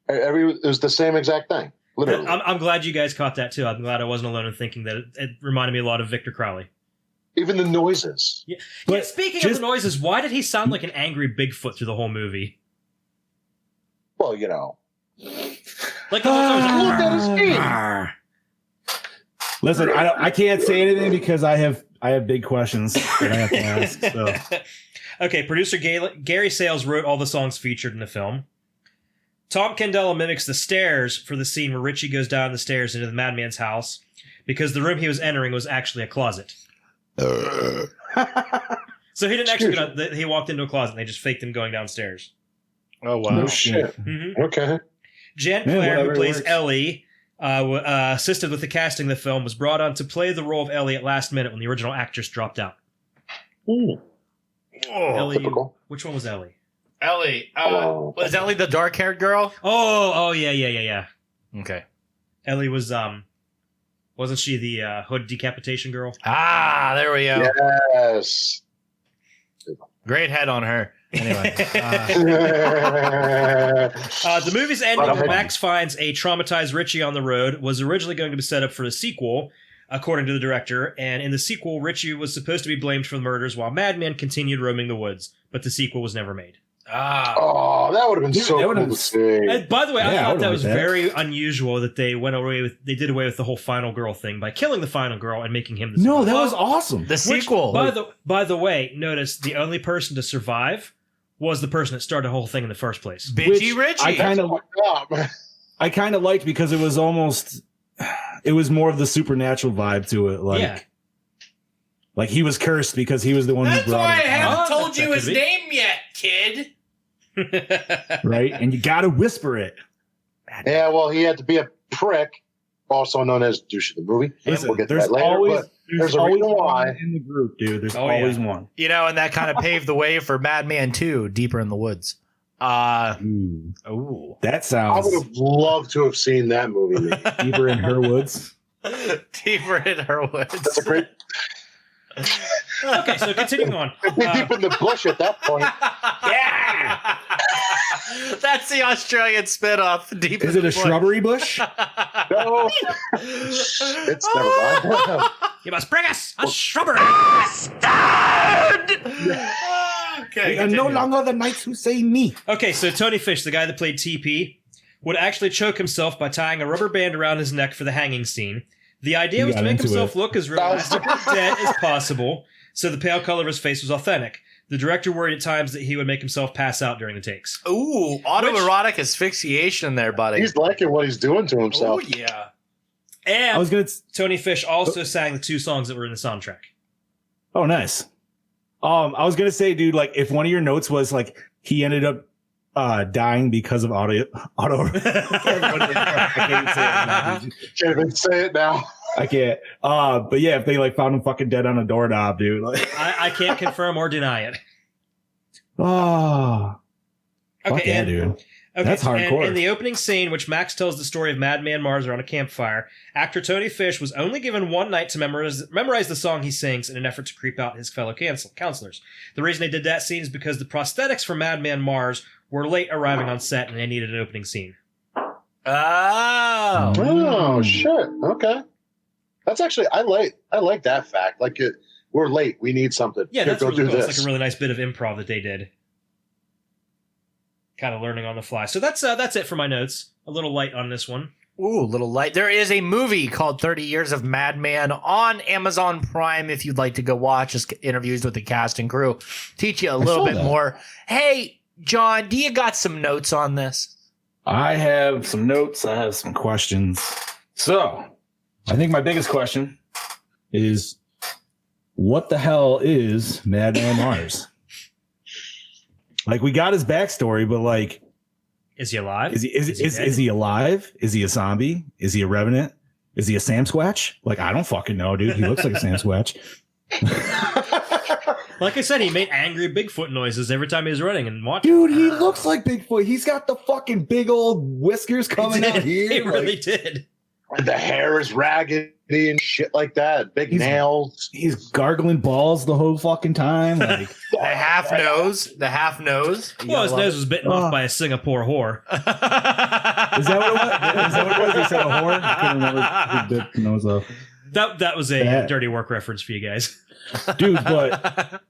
H: It was the same exact thing, literally.
F: I'm glad you guys caught that too. I'm glad I wasn't alone in thinking that it reminded me a lot of Victor Crowley.
H: Even the noises.
F: Yeah, speaking of the noises, why did he sound like an angry Bigfoot through the whole movie?
H: Well, you know.
F: Like the whole time
H: Look at his feet.
G: Listen, I can't say anything because I have big questions that I have to ask. So.
F: Okay, producer Gary Sales wrote all the songs featured in the film. Tom Candela mimics the stairs for the scene where Richie goes down the stairs into the Madman's house because the room he was entering was actually a closet. So he didn't actually go down, he walked into a closet and they just faked him going downstairs.
E: Oh wow.
H: No shit.
F: Mm-hmm.
H: Okay.
F: Jan Claire, who plays Ellie, assisted with the casting of the film, was brought on to play the role of Ellie at last minute when the original actress dropped out.
H: Ooh.
F: Ellie,
H: typical.
F: which one was Ellie?
E: Ellie. Was Ellie the dark-haired girl?
F: Oh, yeah.
E: Okay.
F: Ellie was wasn't she the hood decapitation girl?
E: Ah, there we go.
H: Yes.
E: Great head on her. Anyway.
F: The movie's ending where Max finds a traumatized Richie on the road was originally going to be set up for a sequel, according to the director, and in the sequel, Richie was supposed to be blamed for the murders while Madman continued roaming the woods, but the sequel was never made.
H: Oh, that would have been so cool to see.
F: And by the way, I thought that was
G: that.
F: very unusual that they did away with the whole final girl thing by killing the final girl and making him the
G: No, that was awesome.
E: The sequel.
F: By the way, notice the only person to survive was the person that started the whole thing in the first place.
E: Bitchy Richie.
G: I kind of liked because it was more of the supernatural vibe to it. Like he was cursed because he was the one who
B: That's
G: brought
B: why I
G: it.
B: haven't told you his name yet, kid.
G: Right? And you got to whisper it.
H: Yeah, well, he had to be a prick, also known as douche of the movie.
G: Listen,
H: We'll get to
G: there's
H: that later.
G: always,
H: But there's a reason why.
G: in the group, dude. There's always one.
E: You know, and that kind of paved the way for Madman 2, Deeper in the Woods.
G: Ooh. That
H: I
G: sounds
H: would have loved to have seen that movie.
G: deeper in her woods.
E: Deeper in her woods.
H: That's a great.
F: Okay, so continuing on.
H: Deep in the bush at that point.
E: Yeah! That's the Australian spinoff. Deep
G: Is
E: in
G: it a
E: the
G: shrubbery bush?
H: No. It's never mind.
F: You must bring us a shrubbery.
E: Okay,
G: We are no longer the knights who say me.
F: Okay, so Tony Fish, the guy that played TP, would actually choke himself by tying a rubber band around his neck for the hanging scene. The idea was to make himself look as realistically dead as possible, so the pale color of his face was authentic. The director worried at times that he would make himself pass out during the takes.
E: Ooh, autoerotic asphyxiation there, buddy.
H: He's liking what he's doing to himself.
E: Oh, yeah.
F: And Tony Fish also sang the 2 songs that were in the soundtrack.
G: Oh, nice. I was gonna say, dude, like if one of your notes was like he ended up dying because of auto. I can't say it now, dude.
H: Can't even say it now.
G: I can't. But yeah, if they like found him fucking dead on a doorknob, dude. Like,
F: I can't confirm or deny it.
G: oh,
F: Okay,
G: fuck yeah, dude.
F: Okay,
G: That's hardcore.
F: And in the opening scene, which Max tells the story of Madman Mars around a campfire, actor Tony Fish was only given one night to memorize the song he sings in an effort to creep out his fellow counselors. The reason they did that scene is because the prosthetics for Madman Mars were late arriving on set and they needed an opening scene.
H: Oh shit. Okay. That's actually I like that fact. Like we're late. We need something.
F: Yeah,
H: Here,
F: that's
H: go
F: really
H: do
F: cool.
H: this.
F: It's like a really nice bit of improv that they did. Kind of learning on the fly. So that's it for my notes. A little light on this one.
E: Ooh, little light. There is a movie called 30 Years of Madman on Amazon Prime if you'd like to go watch. Just interviews with the cast and crew. Teach you a little bit more. Hey, John, do you got some notes on this?
G: I have some notes. I have some questions. So, I think my biggest question is, what the hell is Madman Mars? Like, we got his backstory, but like,
F: is he alive?
G: Is he alive? Is he a zombie? Is he a revenant? Is he a Sasquatch? Like, I don't fucking know, dude. He looks like a Sasquatch.
F: Like I said, he made angry Bigfoot noises every time he was running and watching.
G: Dude, he looks like Bigfoot. He's got the fucking big old whiskers coming out here.
F: He really did.
H: And the hair is raggedy and shit like that. Big nails.
G: He's gargling balls the whole fucking time. Like
E: the half nose.
F: Well, his nose was bitten off by a Singapore whore.
G: Is that what it was? Is that what it was? They said a whore? I can't remember who bit the nose off.
F: That was a dirty work reference for you guys.
G: Dude, but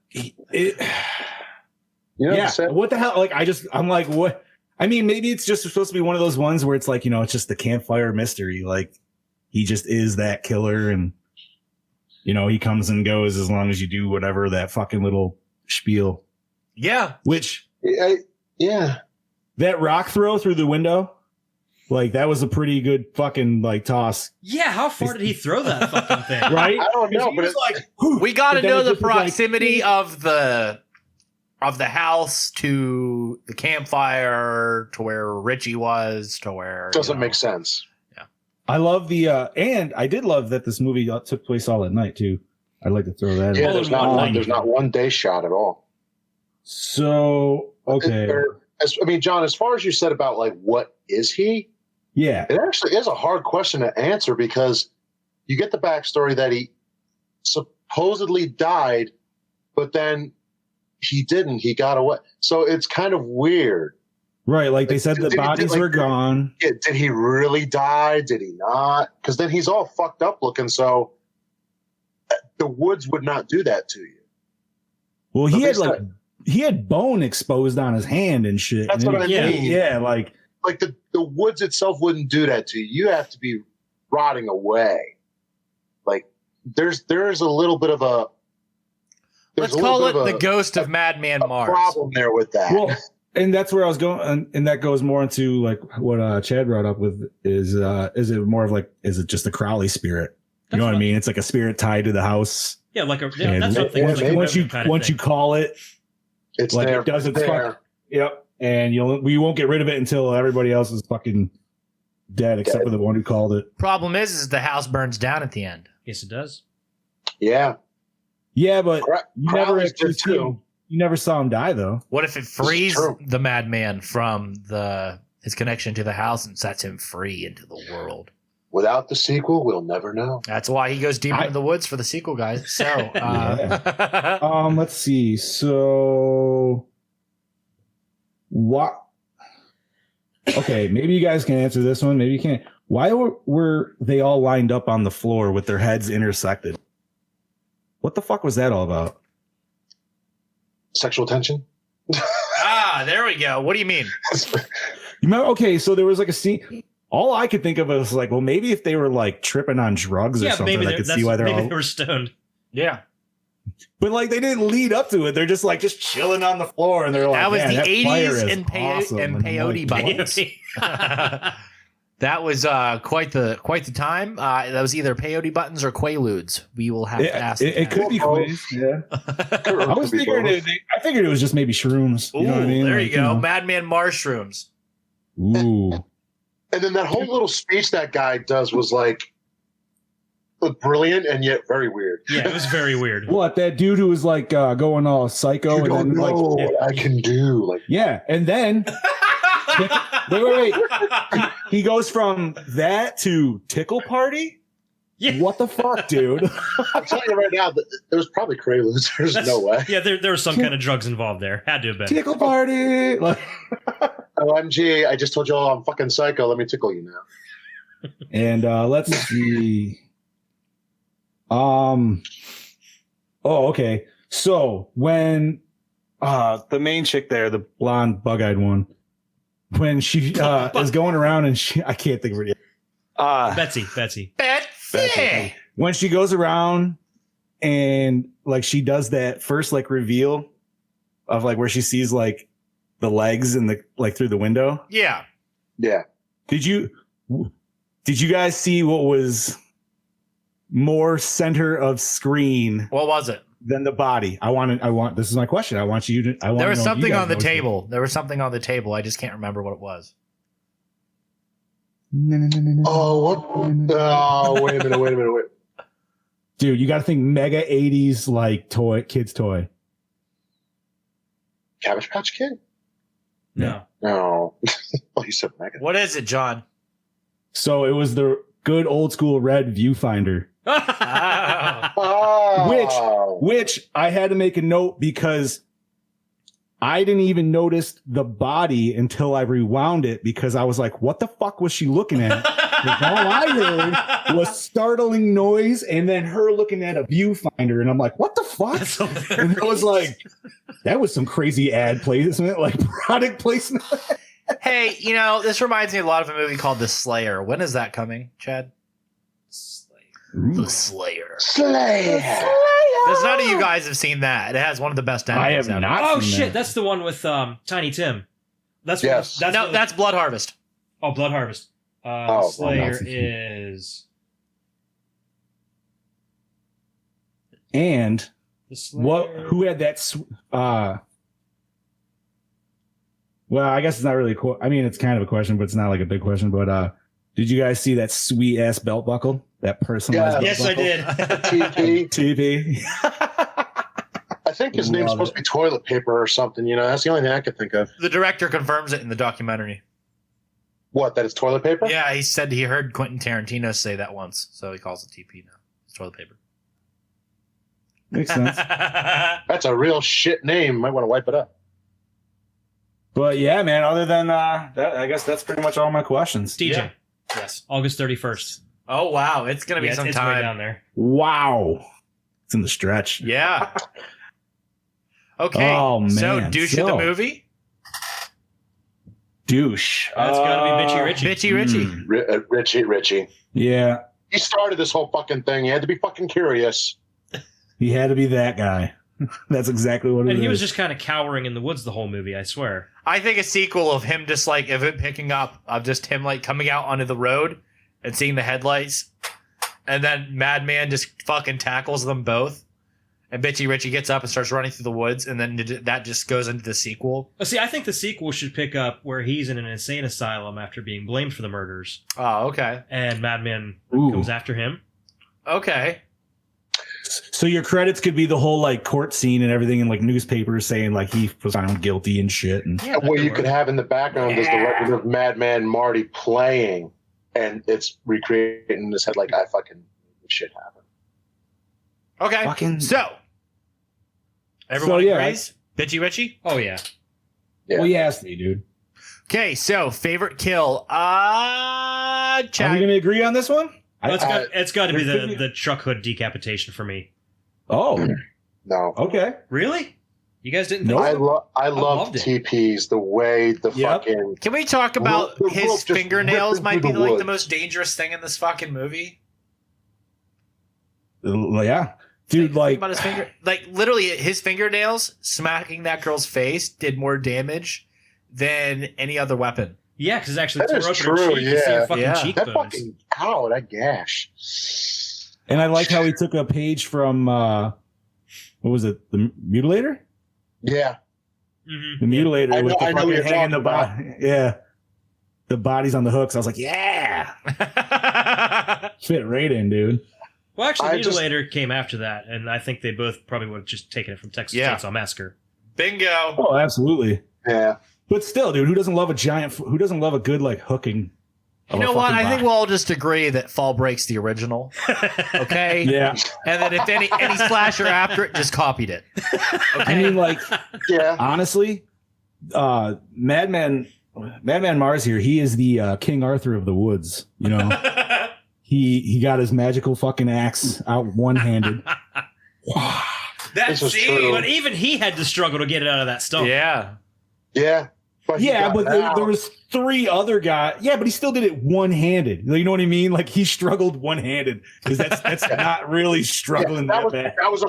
G: what the hell? Like, I'm like, what? I mean, maybe it's just supposed to be one of those ones where it's like, it's just the campfire mystery. Like, he just is that killer, and he comes and goes as long as you do whatever that fucking little spiel.
E: Yeah.
G: Which,
H: yeah,
G: that rock throw through the window, like, that was a pretty good fucking like toss.
F: Yeah, how far did he throw that fucking thing?
G: Right?
H: I don't know, but it's
G: like,
E: we got to know the
G: just
E: proximity of the house to the campfire, to where Richie was, to where
H: doesn't make sense.
E: Yeah,
G: I love and I did love that this movie took place all at night too. I'd like to throw that in.
H: Yeah, there's not one day shot at all.
G: So okay,
H: John, as far as you said about like what is he?
G: Yeah,
H: it actually is a hard question to answer because you get the backstory that he supposedly died, but then he didn't. He got away. So it's kind of weird.
G: Right. Like they said the bodies were gone.
H: Did he really die? Did he not? Because then he's all fucked up looking. So the woods would not do that to you.
G: Well, he had bone exposed on his hand and shit.
H: That's what I mean.
G: Yeah. Like
H: the woods itself wouldn't do that to you. You have to be rotting away. Like there is a little bit of a.
E: Let's call it the ghost of Madman Mars.
H: Problem there with that.
G: Well, and that's where I was going, and that goes more into like what Chad brought up with is it more of like, is it just a Crowley spirit? You know what I mean? It's like a spirit tied to the house.
F: Yeah, that's something.
G: Once you call it,
H: it's
G: like
H: there.
G: It does its fuck. Yep. And we won't get rid of it until everybody else is fucking dead, except for the one who called it.
E: Problem is the house burns down at the end.
F: Yes, it does.
H: Yeah.
G: Yeah, but
H: you
G: never saw him die though.
E: What if it frees the madman from his connection to the house and sets him free into the world?
H: Without the sequel, we'll never know.
E: That's why he goes deep into the woods for the sequel, guys. So,
G: let's see. So, what? Okay, maybe you guys can answer this one. Maybe you can't. Why were they all lined up on the floor with their heads intersected? What the fuck was that all about?
H: Sexual tension?
E: There we go. What do you mean?
G: You remember? Okay, so there was like a scene. All I could think of was like, well, maybe if they were like tripping on drugs or something, I could see why
F: they were stoned.
E: Yeah.
G: But like they didn't lead up to it. They're just chilling on the floor, and they're like,
E: that was the 80s
G: and
E: peyote buttons. That was quite the time. That was either peyote buttons or Quaaludes. We will have to ask.
G: It could be Quaaludes. Yeah. I figured it was just maybe shrooms.
E: Ooh,
G: you know what I mean?
E: There you go. Madman mushrooms.
G: Ooh.
H: And then that whole little speech that guy does was like brilliant and yet very weird.
F: Yeah, it was very weird.
G: What, that dude who was like going all psycho?
H: You don't know what I can do. Like,
G: yeah, and then wait. He goes from that to tickle party.
F: Yeah.
G: What the fuck, dude?
H: I'm telling you right now, there was probably Quaaludes. There's no way.
F: Yeah, there was some kind of drugs involved there. Had to have been.
G: Tickle party. Like,
H: OMG, I just told you all I'm fucking psycho. Let me tickle you now.
G: And let's see. Okay. So when the main chick there, the blonde bug-eyed one, when she is going around and I can't think of her yet.
F: Betsy.
G: When she goes around and like she does that first like reveal of like where she sees like the legs and the like through the window.
E: Yeah.
H: Yeah.
G: Did you guys see what was more center of screen?
E: What was it?
G: Than the body. This is my question.
E: There was something on the table. There was something on the table. I just can't remember what it was.
H: Oh, what? Oh, wait a minute.
G: Dude, you got to think mega 80s like kids toy.
H: Cabbage Patch Kid?
F: No.
H: Oh, you said mega.
E: What is it, John?
G: So it was the good old school red viewfinder.
H: Oh.
G: Which I had to make a note because I didn't even notice the body until I rewound it because I was like, what the fuck was she looking at? All I heard was startling noise and then her looking at a viewfinder. And I'm like, what the fuck? And it was like, that was some crazy ad placement, like product placement.
E: Hey, this reminds me a lot of a movie called The Slayer. When is that coming, Chad? The Slayer. There's none of you guys have seen that. It has one of the best endings.
G: I have not.
F: Oh
G: seen
F: shit,
G: that.
F: that's the one with Tiny Tim. That's
H: Yes.
E: That's Blood Harvest.
F: Oh, Blood Harvest. Slayer is
G: And
F: the Slayer.
G: who had that? Well, I guess it's not really. It's kind of a question, but it's not like a big question. But did you guys see that sweet ass belt buckle? That personalized.
F: Yes,
G: belt
F: I did.
G: TP.
H: I think his name's supposed to be toilet paper or something. That's the only thing I could think of.
E: The director confirms it in the documentary.
H: What? That it's toilet paper?
E: Yeah, he said he heard Quentin Tarantino say that once, so he calls it TP now. It's toilet paper.
G: Makes sense.
H: That's a real shit name. Might want to wipe it up.
G: But yeah, man. Other than that, I guess that's pretty much all my questions.
F: DJ.
E: Yeah. Yes.
F: August 31st.
E: Oh wow, it's gonna be some
F: it's
E: time
F: way down there.
G: Wow, it's in the stretch.
E: Yeah. Okay.
G: Oh, man.
E: So douche of the movie.
G: Douche.
F: That's gotta be Bitchy Richie.
H: Richie.
G: Yeah,
H: He started this whole fucking thing. He had to be fucking curious.
G: he had to be that guy. That's exactly what it is.
F: And he was just kind of cowering in the woods the whole movie, I swear.
E: I think a sequel of him just like of it picking up of just him like coming out onto the road and seeing the headlights, and then Madman just fucking tackles them both, and Bitchy Richie gets up and starts running through the woods, and then that just goes into the sequel.
F: See, I think the sequel should pick up where he's in an insane asylum after being blamed for the murders,
E: Oh, okay.
F: and Madman
G: Ooh.
F: comes after him.
E: Okay.
G: So your credits could be the whole like court scene and everything, and like newspapers saying like he was found guilty and shit. And
F: Yeah,
H: What you could have in the background is the record of Madman Marty playing, and it's recreating in his head like I fucking made shit happen.
E: Okay.
G: Fucking-
E: So everyone
G: So, yeah,
E: agrees? Bitchy Richie?
F: Oh, yeah.
H: Yeah.
G: well, you asked me, dude.
E: Okay, so favorite kill.
G: Are we
E: Chad.
G: gonna agree on this one?
F: It's got to be
G: there could be-
F: the truck hood decapitation for me.
G: Oh,
H: No.
G: okay.
F: Really? You guys didn't
G: Nope.
F: think so?
H: I love
F: loved it.
H: TPs, the way the
G: Yep.
H: fucking
E: Can we talk about
H: The
E: his
H: wolf just
E: fingernails
H: ripping
E: might be
H: through the
E: like the
H: woods.
E: most dangerous thing in this fucking movie?
G: Yeah, dude.
E: Think
G: Like,
E: about his finger, like literally his fingernails smacking that girl's face did more damage than any other weapon.
F: Yeah, because actually
H: That
F: tore
H: is
F: open her
H: true,
F: cheek. You see her
H: yeah.
F: fucking
E: Yeah.
H: that
F: cheekbones.
H: fucking ow, that gash.
G: and I like how he took a page from what was it? The Mutilator.
H: Yeah.
F: Mhm.
G: The Mutilator
H: I
G: with
H: know-
G: the
H: I know what
G: fucking
H: you're
G: hanging the
H: talking
G: body. Yeah, the bodies on the hooks. I was like, yeah, fit right in, dude.
F: Well, actually,
H: I just-
F: Mutilator came after that, and I think they both probably would have just taken it from Texas
E: Yeah.
F: Chainsaw Massacre.
E: Bingo.
G: Oh, absolutely.
H: Yeah.
G: But still, dude, who doesn't love a giant? Who doesn't love a good like hooking?
E: You know what? I think we'll all just agree that Fall Break's the original. Okay.
G: Yeah,
E: And then if any slasher after it just copied it.
G: I mean, like,
H: Yeah.
G: honestly, Madman Mars here. He is the King Arthur of the woods. You know, he got his magical fucking axe out one handed.
E: That
H: This is
E: scene.
H: true.
F: But even he had to struggle to get it out of that stone.
E: Yeah.
H: Yeah. But he
G: yeah,
H: got
G: but
H: out.
G: there was 3 other guys. Yeah, but he still did it one-handed. You know what I mean? Like he struggled one-handed because that's not really struggling that bad.
H: That was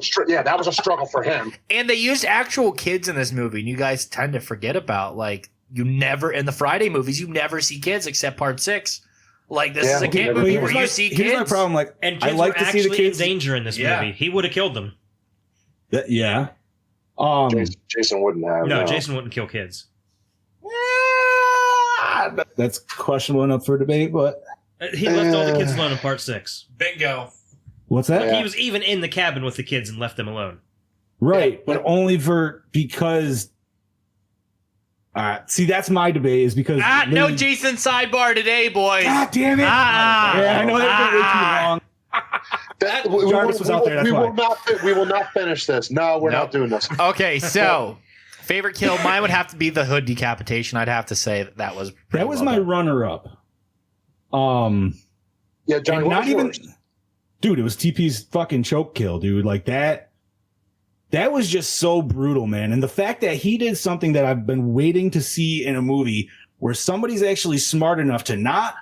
H: a struggle for him.
E: And they used actual kids in this movie, and you guys tend to forget about, like, you never, in the Friday movies, you never see kids except part 6. Like, this is a kid movie where you see kids.
G: Here's my problem. Like,
F: And
G: I
F: kids
G: like
F: were
G: to see the
F: actually
G: kids
F: in danger in this movie. He would have killed them.
G: Yeah.
H: Jason wouldn't have.
F: No, Jason wouldn't kill kids.
G: That's questionable enough for debate, but
F: He left all the kids alone in part 6.
E: Bingo.
G: what's that?
F: He was even in the cabin with the kids and left them alone.
G: Right, but only because. See, that's my debate. Is because
E: No Jason sidebar today, boys.
G: God damn it! Yeah, I know that went way too long. Jarvis was out there. That's why.
H: We will not finish this. No, we're not doing this.
E: Okay, so favorite kill, mine would have to be the hood decapitation. I'd have to say that was
G: my runner-up.
H: Yeah, Johnny, what was yours?
G: Dude, it was TP's fucking choke kill, dude. Like that was just so brutal, man. And the fact that he did something that I've been waiting to see in a movie where somebody's actually smart enough to not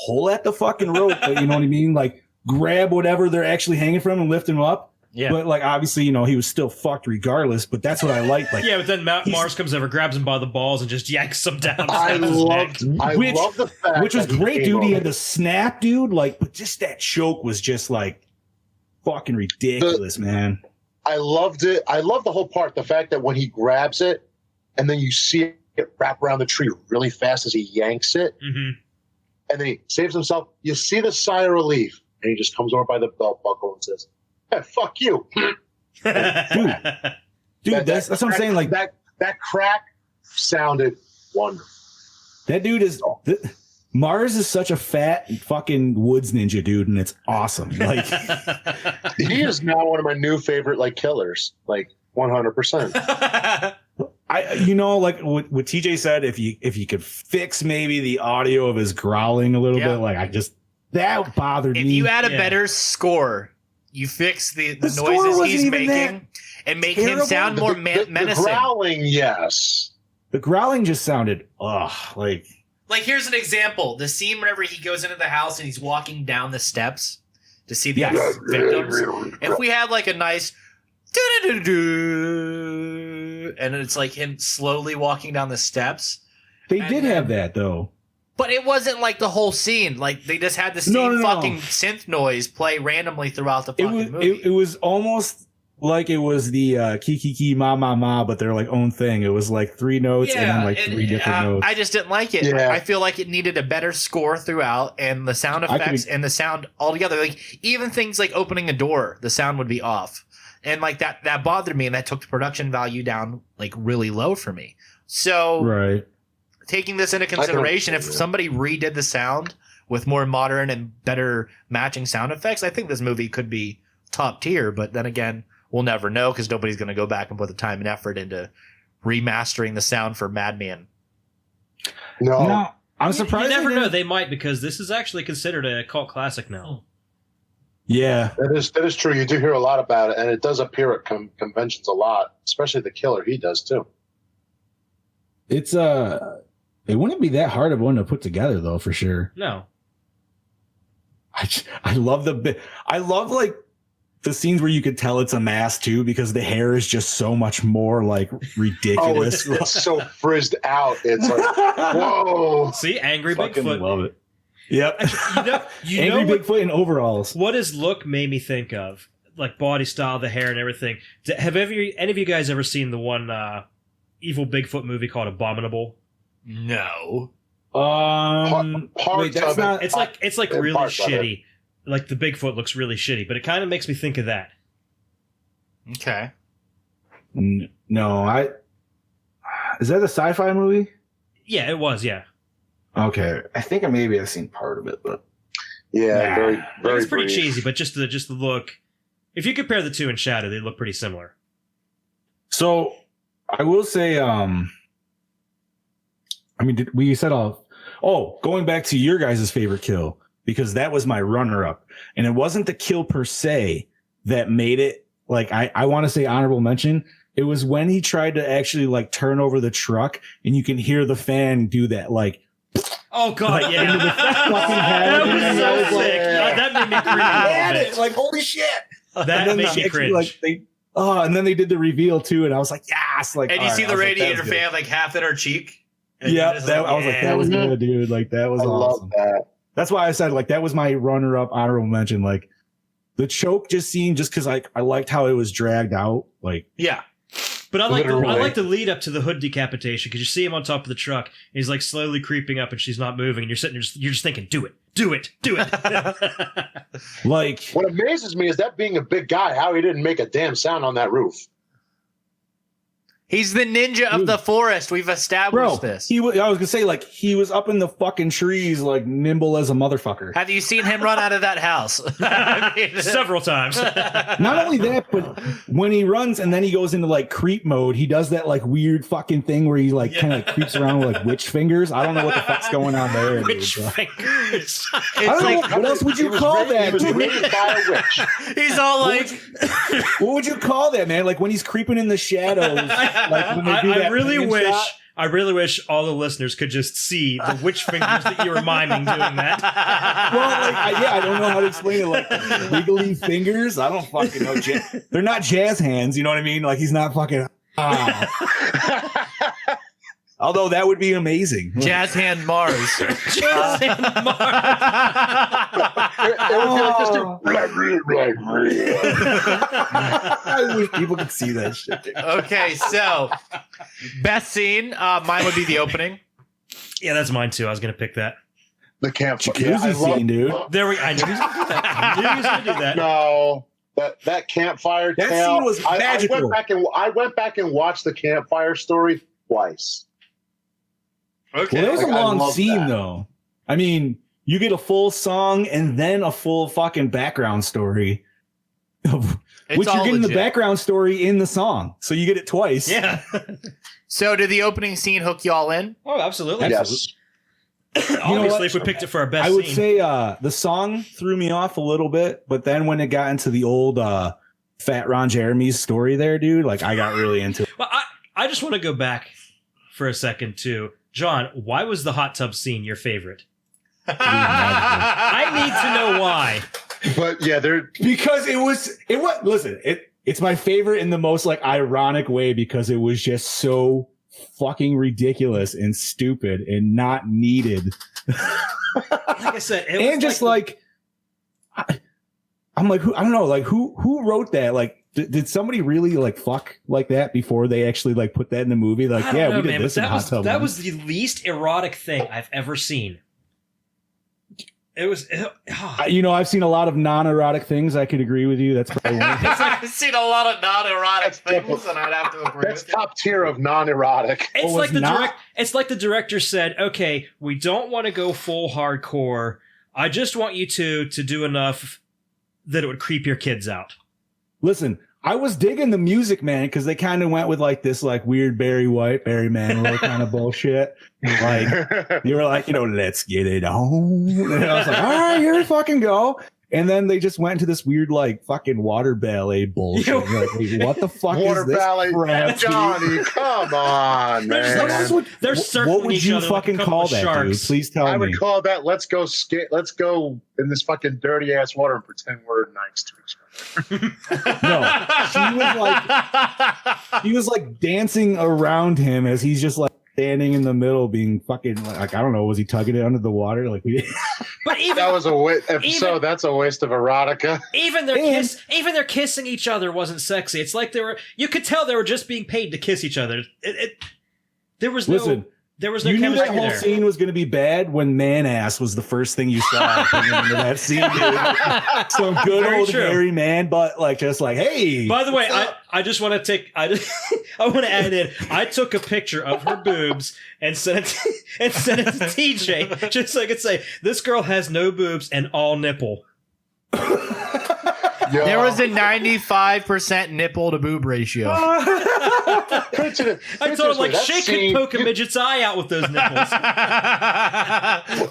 G: pull at the fucking rope, but you know what I mean? Like grab whatever they're actually hanging from and lift him up.
E: Yeah.
G: But like obviously, you know, he was still fucked regardless, but that's what I like. Like
F: yeah, but then Mars comes over, grabs him by the balls, and just yanks him down.
H: I love the fact
G: which was
H: that
G: great,
H: came
G: dude. He
H: over.
G: had the snap, dude. Like, but just that choke was just like fucking ridiculous, man.
H: I loved it. I love the whole part. The fact that when he grabs it and then you see it wrap around the tree really fast as he yanks it, and then he saves himself. You see the sigh of relief, and he just comes over by the belt buckle and says, "Hey, fuck you."
G: Dude, that's what I'm saying. Like
H: that crack sounded wonderful.
G: That dude is Mars is such a fat fucking woods ninja, dude, and it's awesome. Like
H: he is now one of my new favorite like killers, like 100%.
G: You know, like what TJ said, if you could fix maybe the audio of his growling a little bit, like that bothered me.
E: If you had a better score, you fix the
G: score
E: noises
G: wasn't
E: he's
G: even
E: making and make him sound more menacing.
H: The growling, yes.
G: The growling just sounded
E: Like, here's an example. The scene whenever he goes into the house and he's walking down the steps to see the victims. If we had, like, a nice... and it's, like, him slowly walking down the steps.
G: They did have that, though.
E: But it wasn't, like, the whole scene. Like, they just had the same fucking synth noise play randomly throughout the fucking movie.
G: It was almost... like it was the kiki ma ma ma, but their like own thing. It was like 3 notes and then like 3 different notes.
E: I just didn't like it.
G: Yeah.
E: I feel like it needed a better score throughout, and the sound effects and the sound altogether. Like even things like opening a door, the sound would be off, and like that bothered me, and that took the production value down like really low for me. So taking this into consideration, if somebody redid the sound with more modern and better matching sound effects, I think this movie could be top tier. But then again, we'll never know because nobody's going to go back and put the time and effort into remastering the sound for Madman.
H: No,
G: I'm surprised.
F: You never know. They might, because this is actually considered a cult classic now.
G: Yeah,
H: that is true. You do hear a lot about it, and it does appear at conventions a lot, especially the killer. He does too.
G: It's it wouldn't be that hard of one to put together though, for sure.
F: No,
G: I love I love like the scenes where you could tell it's a mask too, because the hair is just so much more like ridiculous.
H: Oh, it's so frizzed out. It's like, whoa.
F: See, angry
G: Fucking
F: Bigfoot.
G: love it. Yep.
F: You
G: Angry
F: know
G: Bigfoot in overalls.
F: What his look made me think of, like body style, the hair and everything. Have any of you guys ever seen the one evil Bigfoot movie called Abominable?
E: No.
G: Wait, that's not.
F: It's like really shitty. Like the Bigfoot looks really shitty, but it kind of makes me think of that.
E: Okay.
G: No, is that a sci-fi movie?
F: Yeah, it was. Yeah.
G: Okay, I think I've seen part of it, but
H: yeah, very
F: it's pretty cheesy. But just the look. If you compare the two in Shadow, they look pretty similar.
G: So I will say, we said all. Oh, going back to your guys' favorite kill, because that was my runner-up, and it wasn't the kill per se that made it. Like I want to say honorable mention. It was when he tried to actually like turn over the truck, and you can hear the fan do that like.
F: Oh god,
G: like,
F: yeah.
G: into the fucking head.
F: That was so sick. That made me cringe.
G: Had it, like holy shit.
F: That made me cringe.
G: Like, and then they did the reveal too, and I was like, yes. Like,
E: and you see the radiator
G: like,
E: fan like half in her cheek.
G: Yeah, I was like, that was good, dude. Like that was awesome.
H: Love that.
G: That's why I said like that was my runner-up honorable mention. Like the choke just scene, just because I liked how it was dragged out. Like
E: yeah.
F: But I like the lead up to the hood decapitation because you see him on top of the truck and he's like slowly creeping up and she's not moving and you're sitting there you're just thinking, do it.
G: Like
H: what amazes me is that being a big guy, how he didn't make a damn sound on that roof.
E: He's the ninja of the forest. We've established this.
G: I was gonna say like he was up in the fucking trees, like nimble as a motherfucker.
E: Have you seen him run out of that house?
F: Several times.
G: Not only that, but when he runs and then he goes into like creep mode, he does that like weird fucking thing where he like kind of like creeps around with like witch fingers. I don't know what the fuck's going on there.
F: Witch fingers.
G: I don't know. What else would you call that?
H: He was raised by a witch.
E: He's all like,
G: what would you call that, man? Like when he's creeping in the shadows. Like when they do that
F: I really
G: pan
F: wish all the listeners could just see the witch fingers that you were miming doing that.
G: Well, like, I don't know how to explain it. Like wiggly fingers, I don't fucking know. They're not jazz hands, you know what I mean? Like he's not fucking. Although that would be amazing.
E: Jazz hand Mars.
F: Jazz hand Mars.
G: I wish people could see that shit.
E: Okay, so best scene, mine would be the opening.
F: Yeah, that's mine too. I was gonna pick that.
H: The campfire
G: scene, dude.
F: There I knew he was gonna do that. I knew he was gonna do that.
H: No. That campfire
G: that
H: tale,
G: scene was magical.
H: I went back and watched the campfire story twice.
E: Okay.
G: Well, it was a long scene,
H: that.
G: though. I mean, you get a full song and then a full fucking background story, which you're getting the background story in the song, so you get it twice.
F: Yeah.
E: So, did the opening scene hook y'all in?
F: Oh, absolutely.
H: Yes.
F: Obviously, if we picked it for our best
G: I would
F: scene.
G: say the song threw me off a little bit, but then when it got into the old Fat Ron Jeremy's story there, dude, like I got really into it.
F: Well, I just want to go back for a second too. John, why was the hot tub scene your favorite? I need to know why.
H: But yeah,
G: because it was listen, it's my favorite in the most like ironic way because it was just so fucking ridiculous and stupid and not needed.
F: Like I said, it was
G: and just like I'm like, I don't know, like who wrote that? Like, did somebody really like fuck like that before they actually like put that in the movie? Like, yeah, we did this in Hot Tub.
F: That was the least erotic thing I've ever seen. It was,
G: I've seen a lot of non-erotic things. I could agree with you. That's probably one.
E: I've seen a lot of non-erotic things, and I'd have to agree.
H: That's top tier of non-erotic.
F: It's like the director said, "Okay, we don't want to go full hardcore. I just want you to do enough that it would creep your kids out."
G: Listen, I was digging the music, man, because they kind of went with like this like weird Barry White, Barry Manilow kind of bullshit. Like you were like, let's get it on. And I was like, all right, here we fucking go. And then they just went into this weird like fucking water ballet bullshit. Like, hey, what the fuck
H: water
G: is this
H: ballet,
G: crap?
H: Johnny? Come on, man.
F: They're circling
G: what would
F: each
G: you
F: other
G: fucking
F: like a couple
G: call
F: of
G: that,
F: sharks.
G: dude? Please tell me.
H: I would call that let's go in this fucking dirty ass water and pretend we're nice to each other.
G: No, she was like dancing around him as he's just like standing in the middle being fucking like, I don't know, was he tugging it under the water? Like
F: But even
H: that was a waste. So that's a waste of erotica.
F: Even their kissing each other wasn't sexy. It's like you could tell they were just being paid to kiss each other. There was no chemistry
G: you knew that whole
F: there.
G: scene was going to be bad when man ass was the first thing you saw coming into that scene, dude. Some good
F: Very
G: old
F: true.
G: hairy man, but like just like, hey.
F: By the way, I just want to I want to add in. I took a picture of her boobs and sent it to TJ, just so I could say this girl has no boobs and all nipple.
E: There was a 95% nipple to boob ratio.
F: I told him, like,
H: that
F: Shake could
H: scene-
F: poke a midget's eye out with those nipples.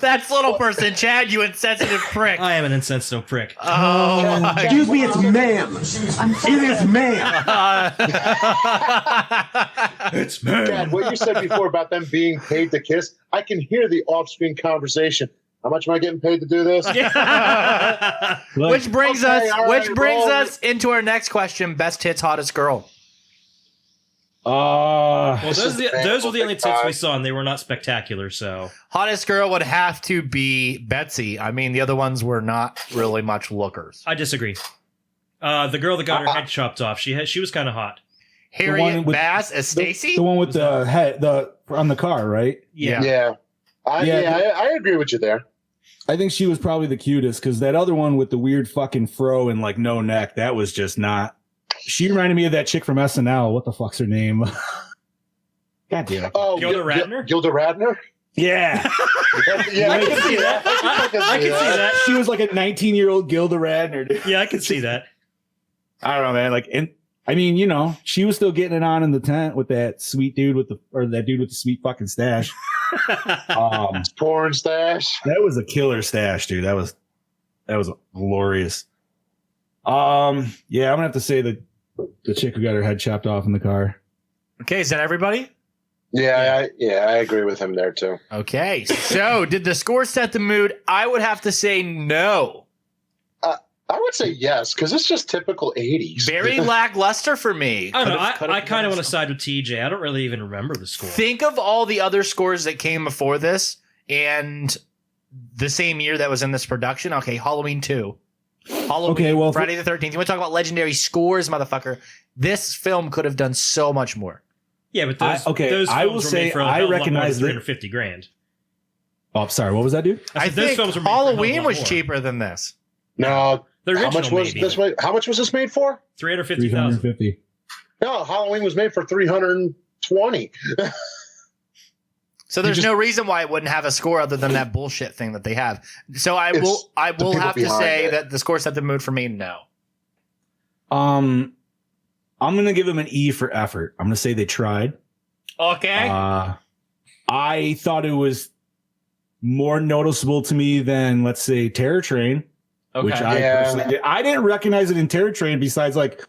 E: That's little person, Chad, you insensitive prick.
F: I am an insensitive prick.
E: Oh, my
L: Excuse me, it's ma'am. It is ma'am.
F: It's man.
H: Dad, what you said before about them being paid to kiss, I can hear the off-screen conversation. How much am I getting paid to do this?
E: Which brings
H: Okay, all right, roll.
E: us into our next question: best hits, hottest girl.
F: Well,
H: This
F: those
H: is the
F: were the only
H: big
F: tips
H: time.
F: we saw, and they were not spectacular. So
E: Hottest girl would have to be Betsy. I mean, the other ones were not really much lookers.
F: I disagree. The girl that got her head chopped off, she was kind of hot.
E: Harriet
G: with-
E: Bass as Stacy.
G: The one with the head, on the car, right?
F: Yeah.
H: I agree with you there.
G: I think she was probably the cutest because that other one with the weird fucking fro and like no neck, that was just not. She reminded me of that chick from SNL. What the fuck's her name? God damn it.
H: Oh,
F: Gilda Radner?
H: Gilda Radner?
G: Yeah.
H: Yeah,
F: I can see that. I can see that.
G: She was like a 19-year-old Gilda Radner. Dude.
F: Yeah, I can see that.
G: I don't know, man. Like, I mean, you know, she was still getting it on in the tent with that sweet dude that dude with the sweet fucking stash.
H: Porn stash.
G: That was a killer stash, dude. That was glorious. Yeah, I'm gonna have to say the chick who got her head chopped off in the car.
E: Okay, is that everybody?
H: Yeah, I agree with him there too.
E: Okay, so did the score set the mood? I would have to say no.
H: I would say yes, because it's just typical 80s.
E: Very lackluster for me.
F: I don't know. I kind of want to side with TJ. I don't really even remember the score.
E: Think of all the other scores that came before this and the same year that was in this production. Okay, Halloween 2. Halloween, Friday the 13th. You want to talk about legendary scores, motherfucker? This film could have done so much more.
F: Yeah, but those films
G: I will
F: were
G: say
F: made for a
G: I
F: hell of a lot more
G: recognize
F: than
G: that.
F: $350,000.
G: Oh, I'm sorry. What was that, dude?
E: I
F: those
E: think
F: films were made for a hell of a
E: Halloween
F: lot
E: was
F: more.
E: cheaper than this.
H: No,
F: The
H: how much
F: original
H: was
F: maybe.
H: this? How much was this made for?
F: $350,000.
G: 350.
H: No, Halloween was made for 320.
E: So there's no reason why it wouldn't have a score other than that bullshit thing that they have. So I
H: It's
E: will
H: the people
E: have to
H: behind
E: say
H: it.
E: that the score set the mood for me. No.
G: I'm gonna give them an E for effort. I'm gonna say they tried.
E: Okay.
G: I thought it was more noticeable to me than, let's say, Terror Train, which I personally did. I didn't recognize it in Terror Train besides like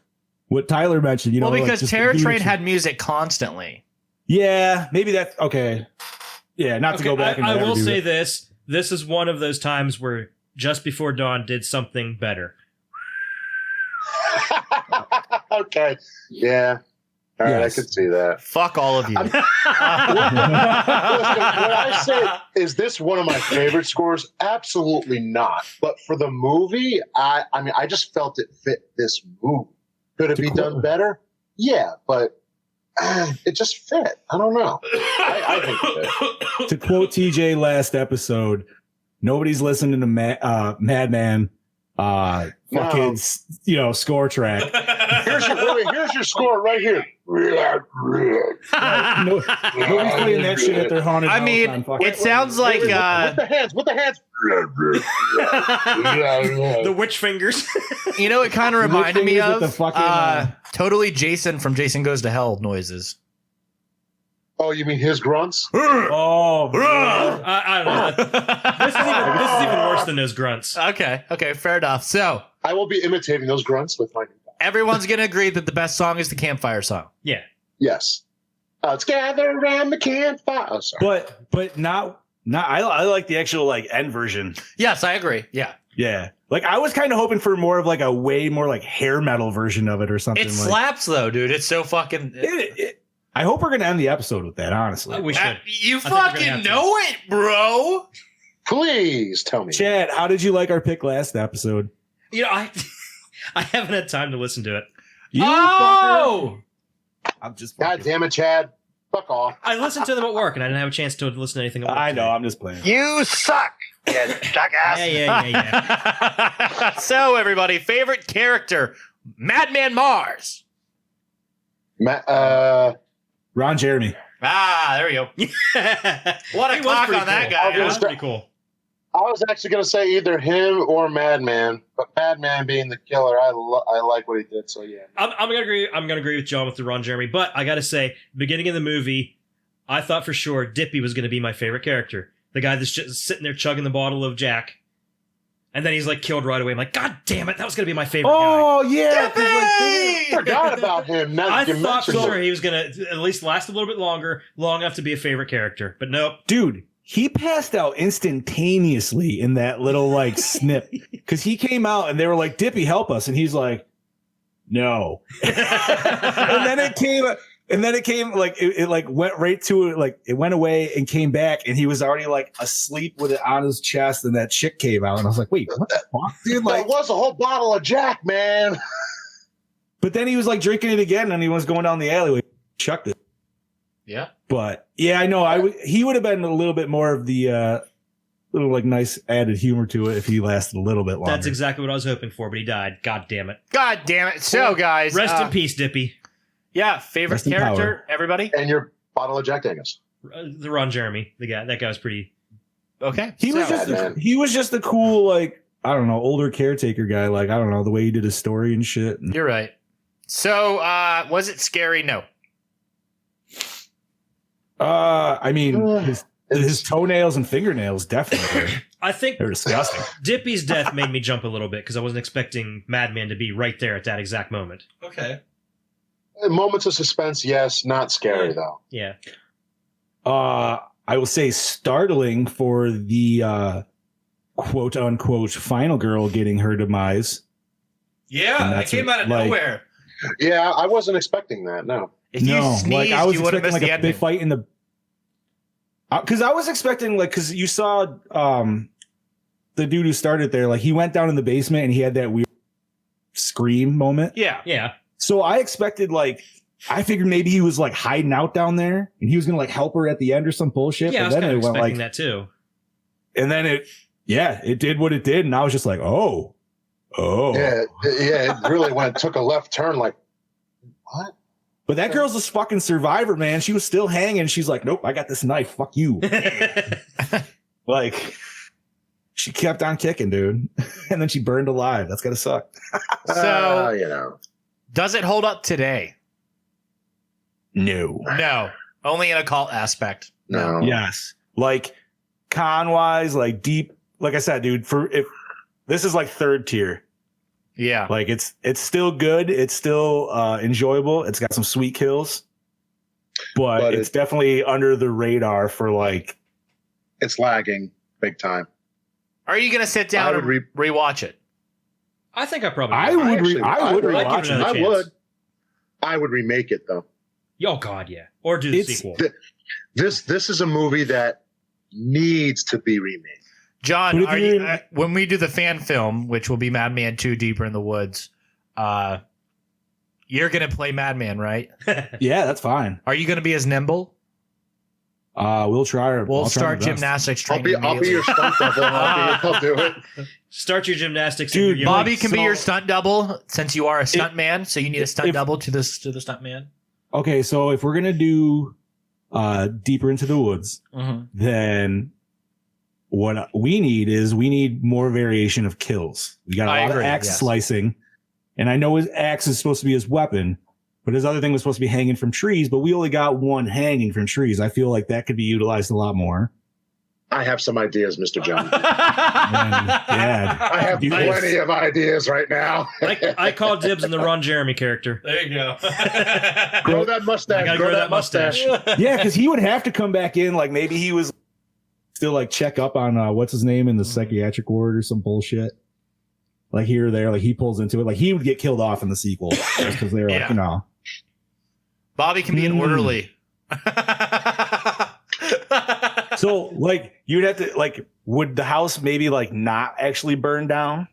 G: what Tyler mentioned. You know,
E: well,
G: like,
E: because
G: just the
E: Terror
G: dude
E: Train
G: that-
E: had music constantly.
G: Yeah, maybe that's okay. Yeah, not to go back.
F: I will say this. This is one of those times where Just Before Dawn did something better.
H: Okay. Yeah. All right,
G: Yes.
H: I could see that.
E: Fuck all of you.
H: Listen, what I say is this one of my favorite scores? Absolutely not. But for the movie, I mean, I just felt it fit this movie. Could it be done better? Yeah, but it just fit. I don't know. I think it did.
G: To quote TJ last episode, nobody's listening to Madman. Fucking, score track.
H: Here's your score right here.
G: Nobody's playing that shit at their haunted
E: I
G: house
E: mean,
G: on fucking-
E: it sounds like
H: with the hands.
F: The witch fingers.
E: you know, it kind of reminded me
G: fingers
E: of
G: with the fucking,
E: totally Jason from Jason Goes to Hell noises.
H: Oh, you mean his grunts?
G: Oh, man.
F: I don't know. This is even worse than those grunts.
E: Okay, fair enough. So
H: I will be imitating those grunts with my new dog.
E: everyone's gonna agree that the best song is the campfire song.
F: Yeah.
H: Yes. Let's gather around the campfire. Oh, sorry.
G: but not. I like the actual like end version.
E: Yes, I agree. Yeah,
G: Yeah, like I was kind of hoping for more of like a way more like hair metal version of it or something.
E: it
G: like,
E: slaps though, dude. It's so fucking.
G: I hope we're gonna end the episode with that. Honestly,
F: We should.
E: You
F: I think we're gonna
E: fucking
F: have to.
E: know it, bro.
H: Please tell me.
G: Chad, how did you like our pick last episode?
F: You know, I haven't had time to listen to it.
G: You
E: Oh!
G: fucker. I'm just.
H: God damn it, Chad. Fuck off.
F: I listened to them at work, and I didn't have a chance to listen to anything at work.
G: I know. I'm just playing.
A: You suck, you jackass.
F: Yeah.
E: So everybody, favorite character, Madman Mars.
G: Ron Jeremy.
E: Ah, there we go. What a
F: He was
E: cock
F: pretty
E: on that
F: cool.
E: guy.
F: That was
E: Huh?
F: pretty cool.
H: I was actually going to say either him or Madman, but Madman being the killer, I like what he did. So yeah,
F: I'm gonna agree. I'm gonna agree with John with the Ron Jeremy, but I gotta say, beginning of the movie, I thought for sure Dippy was gonna be my favorite character. The guy that's just sitting there chugging the bottle of Jack, and then he's like killed right away. I'm like, God damn it, that was gonna be my favorite guy.
G: Oh yeah,
H: I forgot about him. Now
F: I
H: that you
F: thought for
H: mentioned
F: sure
H: it.
F: he was gonna at least last a little bit longer, long enough to be a favorite character. But nope.
G: dude. He passed out instantaneously in that little like snip because he came out and they were like, "Dippy, help us," and he's like, "No." and then it came like it like went right to it, like it went away and came back, and he was already like asleep with it on his chest, and that chick came out, and I was like, "Wait, what the fuck, dude?" Like,
H: that was a whole bottle of Jack, man.
G: but then he was like drinking it again, and he was going down the alleyway, chucked it.
E: Yeah.
G: But yeah, I know. He would have been a little bit more of the little like nice added humor to it if he lasted a little bit longer.
F: That's exactly what I was hoping for, but he died. God damn it.
E: God damn it. So, guys.
F: Rest in peace, Dippy.
E: Yeah, favorite
G: Rest in
E: character,
G: power.
E: everybody?
H: And your bottle of Jack Daniels.
F: The Ron Jeremy, that guy was pretty.
E: Okay.
G: He was just a cool, like, I don't know, older caretaker guy. Like, I don't know, the way he did his story and shit.
E: You're right. So, was it scary? No.
G: I mean, his toenails and fingernails definitely.
F: I think
G: they're disgusting.
F: Dippy's death made me jump a little bit because I wasn't expecting Madman to be right there at that exact moment.
E: Okay.
H: Moments of suspense, yes. Not scary though.
F: Yeah.
G: I will say startling for the quote unquote final girl getting her demise.
E: Yeah, that came out of nowhere.
H: Yeah, I wasn't expecting that. No.
E: If you sneezed,
G: I was
E: you would have
G: expecting
E: missed
G: like
E: the
G: a big
E: ending.
G: fight in the. Because I was expecting because you saw the dude who started there, like he went down in the basement and he had that weird scream moment.
E: Yeah.
F: Yeah.
G: So I expected I figured maybe he was like hiding out down there and he was gonna like help her at the end or some bullshit.
F: Yeah, I
G: but
F: was
G: then
F: kind of
G: it went
F: expecting
G: like
F: that too.
G: and then it did what it did, and I was just like, oh.
H: Yeah, it really took a left turn. Like, what?
G: But that girl's a fucking survivor, man. She was still hanging. She's like, nope, I got this knife. Fuck you. Like, she kept on kicking, dude. And then she burned alive. That's gotta suck.
E: So, does it hold up today?
G: No.
E: No. Only in a cult aspect.
H: No.
G: Yes. Like, con wise, like deep, like I said, dude, this is like third tier.
E: Yeah.
G: Like it's still good. It's still enjoyable. It's got some sweet kills, but it's definitely under the radar for like.
H: It's lagging big time.
E: Are you going to sit down and rewatch it?
F: I think I probably.
G: I would
F: rewatch it.
H: I would remake it though.
F: Oh God, yeah. Or do the sequel.
H: This is a movie that needs to be remade.
E: John, when we do the fan film, which will be Madman 2 Deeper in the Woods, you're going to play Madman, right?
G: Yeah, that's fine.
E: Are you going to be as nimble?
G: We'll try.
E: We'll start gymnastics training.
H: I'll be your stunt double. I'll do it.
F: Start your gymnastics.
E: Dude, Bobby can be your stunt double since you are a stunt man. So you need a stunt double to the stunt man.
G: Okay, so if we're gonna do Deeper into the Woods, then what we need more variation of kills. We got a lot of axe slicing, and I know his axe is supposed to be his weapon, but his other thing was supposed to be hanging from trees, but we only got one hanging from trees. I feel like that could be utilized a lot more.
H: I have some ideas, Mr. John.
G: Yeah,
H: I have plenty of ideas right now.
F: I call dibs on the Ron Jeremy character.
E: There you go.
H: Grow that mustache.
F: I gotta grow that mustache.
G: Yeah, because he would have to come back in. Like maybe he was still like check up on what's his name in the psychiatric ward or some bullshit. Like here or there, like he pulls into it. Like he would get killed off in the sequel just because they're like,
E: Bobby can be an orderly.
G: So like you'd have to like, would the house maybe like not actually burn down?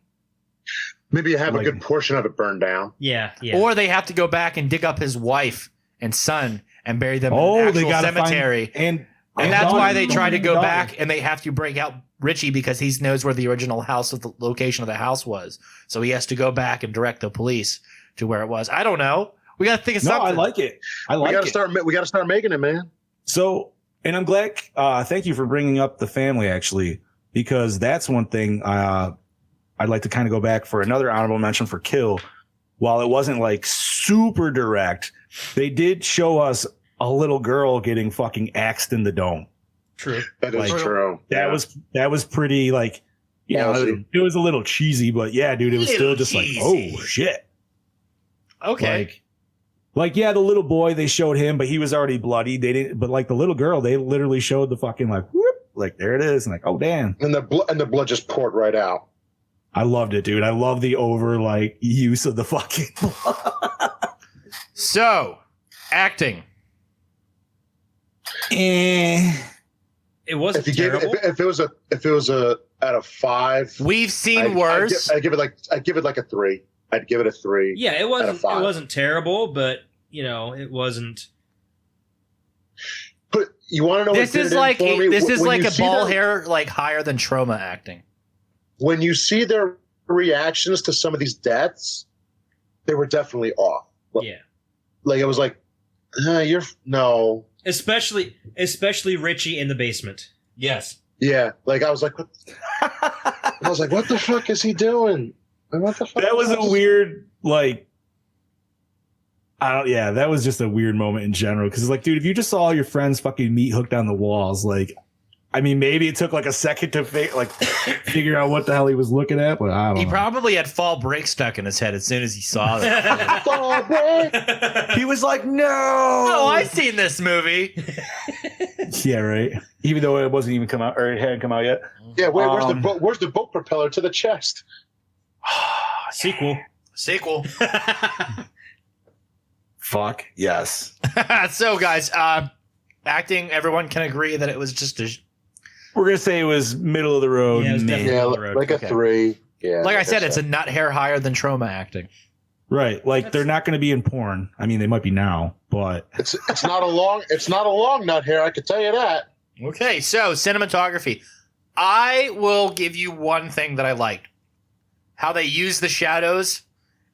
H: Maybe you have a good portion of it burned down.
F: Yeah.
E: Or they have to go back and dig up his wife and son and bury them in an actual cemetery.
G: And
E: that's why they try to go back and they have to break out Richie because he knows where the original house of the location of the house was. So he has to go back and direct the police to where it was. I don't know. We got to think of something.
G: I like it.
H: We got to start making it, man.
G: So, and I'm glad. Thank you for bringing up the family. Actually, because that's one thing I'd like to kind of go back for another honorable mention for Kill. While it wasn't like super direct, they did show us a little girl getting fucking axed in the dome.
F: True.
H: That is true.
G: That was pretty like, you know, it was a little cheesy, but yeah, dude, it was still just like, oh shit.
E: Okay.
G: Like, yeah, the little boy, they showed him, but he was already bloody. They didn't, but like the little girl, they literally showed the fucking like, whoop, like there it is, and like, oh damn,
H: and the blood just poured right out.
G: I loved it, dude. I love the over like use of the fucking blood.
E: So, acting.
F: It wasn't terrible.
H: If it was a out of 5,
E: we've seen worse.
H: I'd give it like a 3. I'd give it a 3.
F: Yeah, it wasn't terrible, but you know, it wasn't.
H: But you want to know?
E: This is like a ball hair like higher than trauma acting.
H: When you see their reactions to some of these deaths, they were definitely off.
F: Yeah,
H: like it was like, you're no.
F: Especially Richie in the basement.
E: Yes.
H: Yeah, like I was like, what the fuck is he doing? What the fuck?
G: That was a weird, like, that was just a weird moment in general. Because it's like, dude, if you just saw all your friends fucking meat hooked on the walls, like, I mean, maybe it took like a second to figure out what the hell he was looking at, but I don't know.
E: He probably had fall break stuck in his head as soon as he saw it.
H: Fall break.
G: He was like, no.
E: Oh, I've seen this movie.
G: Yeah, right. Even though it wasn't even come out, or it hadn't come out yet.
H: Yeah, where's the boat propeller to the chest?
F: Sequel.
G: Fuck yes.
E: So, guys, acting. Everyone can agree that it was just a.
G: We're gonna say it was middle of the road.
F: Yeah, it was definitely middle of the road.
H: Like a 3. Yeah.
E: Like I said, it's a nut hair higher than trauma acting.
G: Right. Like they're not going to be in porn. I mean, they might be now, but
H: it's not a long nut hair. I can tell you that.
E: Okay, so cinematography. I will give you one thing that I liked: how they use the shadows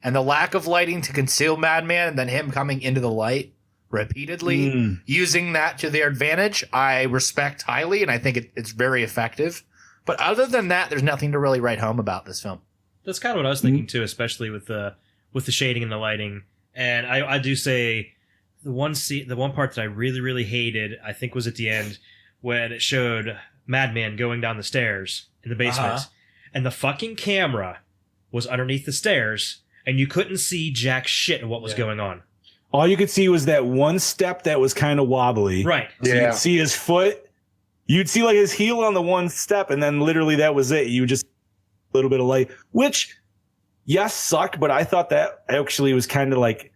E: and the lack of lighting to conceal Madman, and then him coming into the light repeatedly, using that to their advantage. I respect highly, and I think it's very effective. But other than that, there's nothing to really write home about this film.
F: That's kind of what I was thinking too, especially with the shading and the lighting. And I do say the one part that I really, really hated, I think, was at the end when it showed Madman going down the stairs in the basement, and the fucking camera was underneath the stairs, and you couldn't see jack shit of what was going on.
G: All you could see was that one step that was kind of wobbly.
F: Right.
G: So you could see his foot. You'd see like his heel on the one step, and then literally that was it. You just a little bit of light, which, yes, sucked, but I thought that actually was kind of like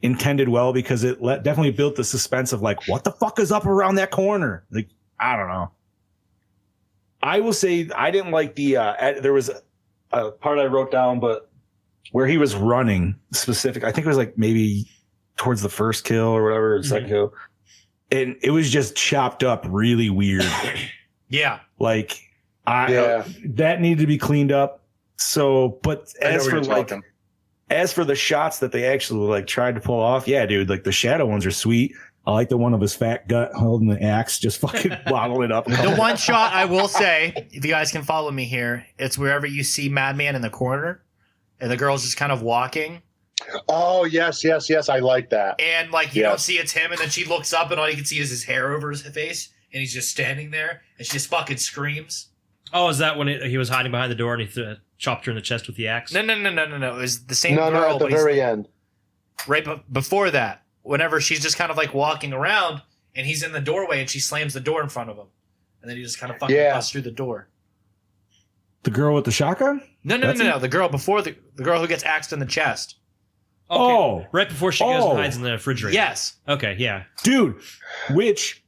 G: intended well, because it definitely built the suspense of like, what the fuck is up around that corner? Like, I don't know. I will say I didn't like the, there was a part I wrote down, but where he was running specific, I think it was like maybe towards the first kill or whatever, second kill. And it was just chopped up really weird.
E: Yeah.
G: Like, that needed to be cleaned up. So, but as for the shots that they actually like tried to pull off, yeah, dude, like the shadow ones are sweet. I like the one of his fat gut holding the axe, just fucking wobbling it up.
E: The one shot I will say, if you guys can follow me here, it's wherever you see Madman in the corner, and the girl's just kind of walking.
H: Oh, yes. I like that.
E: And like you don't see it's him, and then she looks up, and all you can see is his hair over his face, and he's just standing there, and she just fucking screams.
F: Oh, is that when he was hiding behind the door and he chopped her in the chest with the axe?
E: No. It was the same
H: girl. No, at the very end.
E: Right before that, whenever she's just kind of like walking around, and he's in the doorway, and she slams the door in front of him, and then he just kind of fucking busts through the door.
G: The girl with the shotgun?
E: No. The girl before the girl who gets axed in the chest.
F: Okay.
G: Oh,
F: right before she goes and hides in the refrigerator.
E: Yes.
F: Okay. Yeah.
G: Dude, which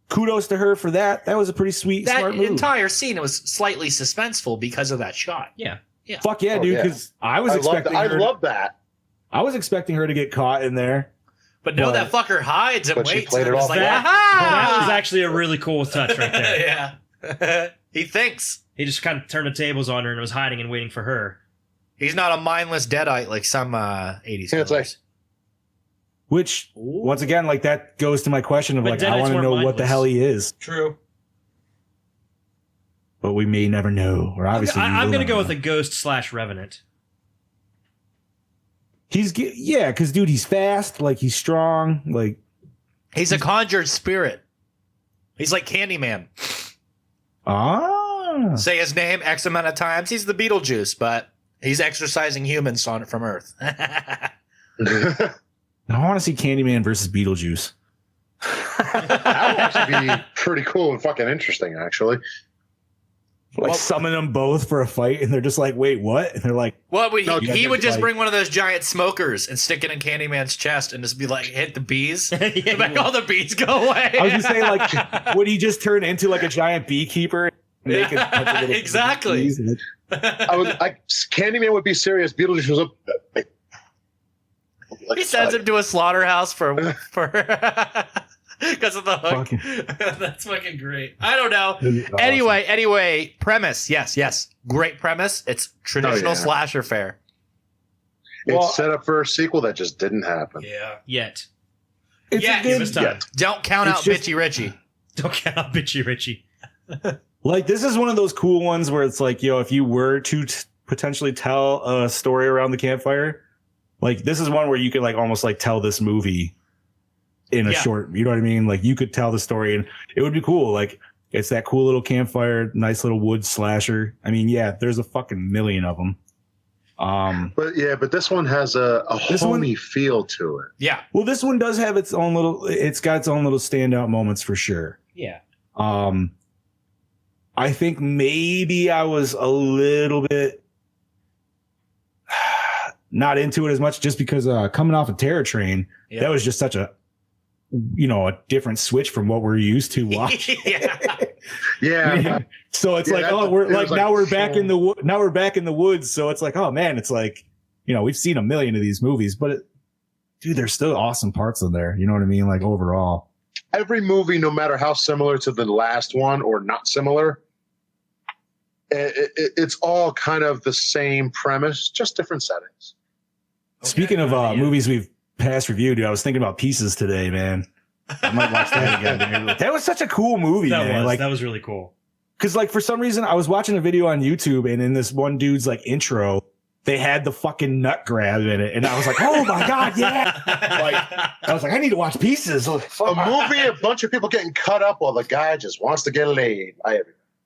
G: kudos to her for that. That was a pretty sweet, smart move.
E: That entire scene, it was slightly suspenseful because of that shot.
F: Yeah.
G: Fuck yeah, dude. Because I was expecting.
H: I love that.
G: I was expecting her to get caught in there.
E: But no, that fucker hides and waits.
H: She played it off.
E: Like,
F: that was actually a really cool touch right there.
E: Yeah. He thinks.
F: He just kind of turned the tables on her and was hiding and waiting for her.
E: He's not a mindless deadite like some 80s
H: killers.
E: Like,
G: which, once again, like that goes to my question of
F: But
G: like, I want to know what the hell he is.
E: True.
G: but we may never know. Or obviously,
F: I'm going to go with a ghost/revenant.
G: Because dude, he's fast, like he's strong, like
E: he's a conjured spirit. He's like Candyman. Say his name X amount of times. He's the Beetlejuice, but he's exorcising humans on from Earth.
G: I want to see Candyman versus Beetlejuice.
H: That would actually be pretty cool and fucking interesting, actually.
G: Like summon them both for a fight, and they're just like, "Wait, what?" And they're like,
E: "Well, he would just bring one of those giant smokers and stick it in Candyman's chest, and just be like, hit the bees, make all the bees go away."
G: I was just saying, like, would he just turn into like a giant beekeeper? And make a bunch of little
E: exactly.
G: bees?
H: Candyman would be serious. Beetlejuice was up.
E: He sends him to a slaughterhouse for because of the hook. That's fucking great. I don't know. Awesome. Anyway, premise. Yes. Great premise. It's traditional slasher fare.
H: It's set up for a sequel that just didn't happen.
E: Yeah.
F: Yet.
E: Give us time. Don't count out Bitchy Richie.
F: Don't count out Bitchy Richie.
G: Like, this is one of those cool ones where it's like, if you were to potentially tell a story around the campfire, like, this is one where you could like almost like tell this movie in a short, you know what I mean? Like, you could tell the story and it would be cool. Like, it's that cool little campfire, nice little wood slasher. I mean, there's a fucking million of them.
H: But this one has a homey feel to it.
E: Yeah.
G: Well, this one does have it's got its own little standout moments for sure.
F: Yeah.
G: I think maybe I was a little bit not into it as much just because coming off of Terror Train, that was just such a different switch from what we're used to watching.
H: Yeah.
G: So it's we're back in the woods. So it's like, oh man, it's like, we've seen a million of these movies, but dude, there's still awesome parts in there. You know what I mean? Like overall.
H: Every movie, no matter how similar to the last one or not similar, it's all kind of the same premise, just different settings.
G: Speaking of movies we've past reviewed, dude, I was thinking about Pieces today, man. I might watch that again. That was such a cool movie, man.
F: That was really cool.
G: Because like for some reason I was watching a video on YouTube and in this one dude's like intro, they had the fucking nut grab in it, and I was like, "Oh my god, yeah!" I was like, "I need to watch Pieces."
H: A movie, a bunch of people getting cut up while the guy just wants to get laid.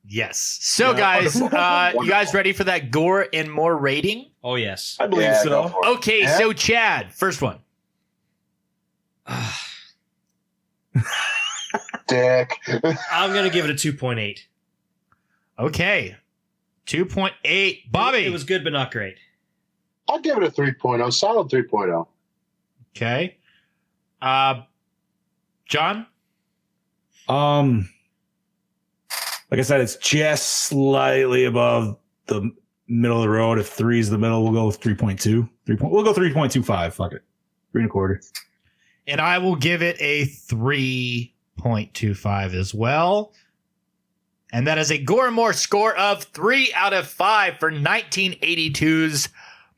E: Yes. So, guys, you guys ready for that Gore N More rating?
F: Oh yes,
G: I believe so.
E: Okay, so Chad, first one.
H: Dick.
F: I'm gonna give it a 2.8.
E: Okay, 2.8. Bobby,
F: it was good, but not great.
H: I'll give it a 3.0, solid 3.0.
E: Okay. John?
G: Like I said, it's just slightly above the middle of the road. If 3 is the middle, we'll go with 3.2. We'll go 3.25. Fuck it. 3.25.
E: And I will give it a 3.25 as well. And that is a Gore N More score of 3 out of 5 for 1982's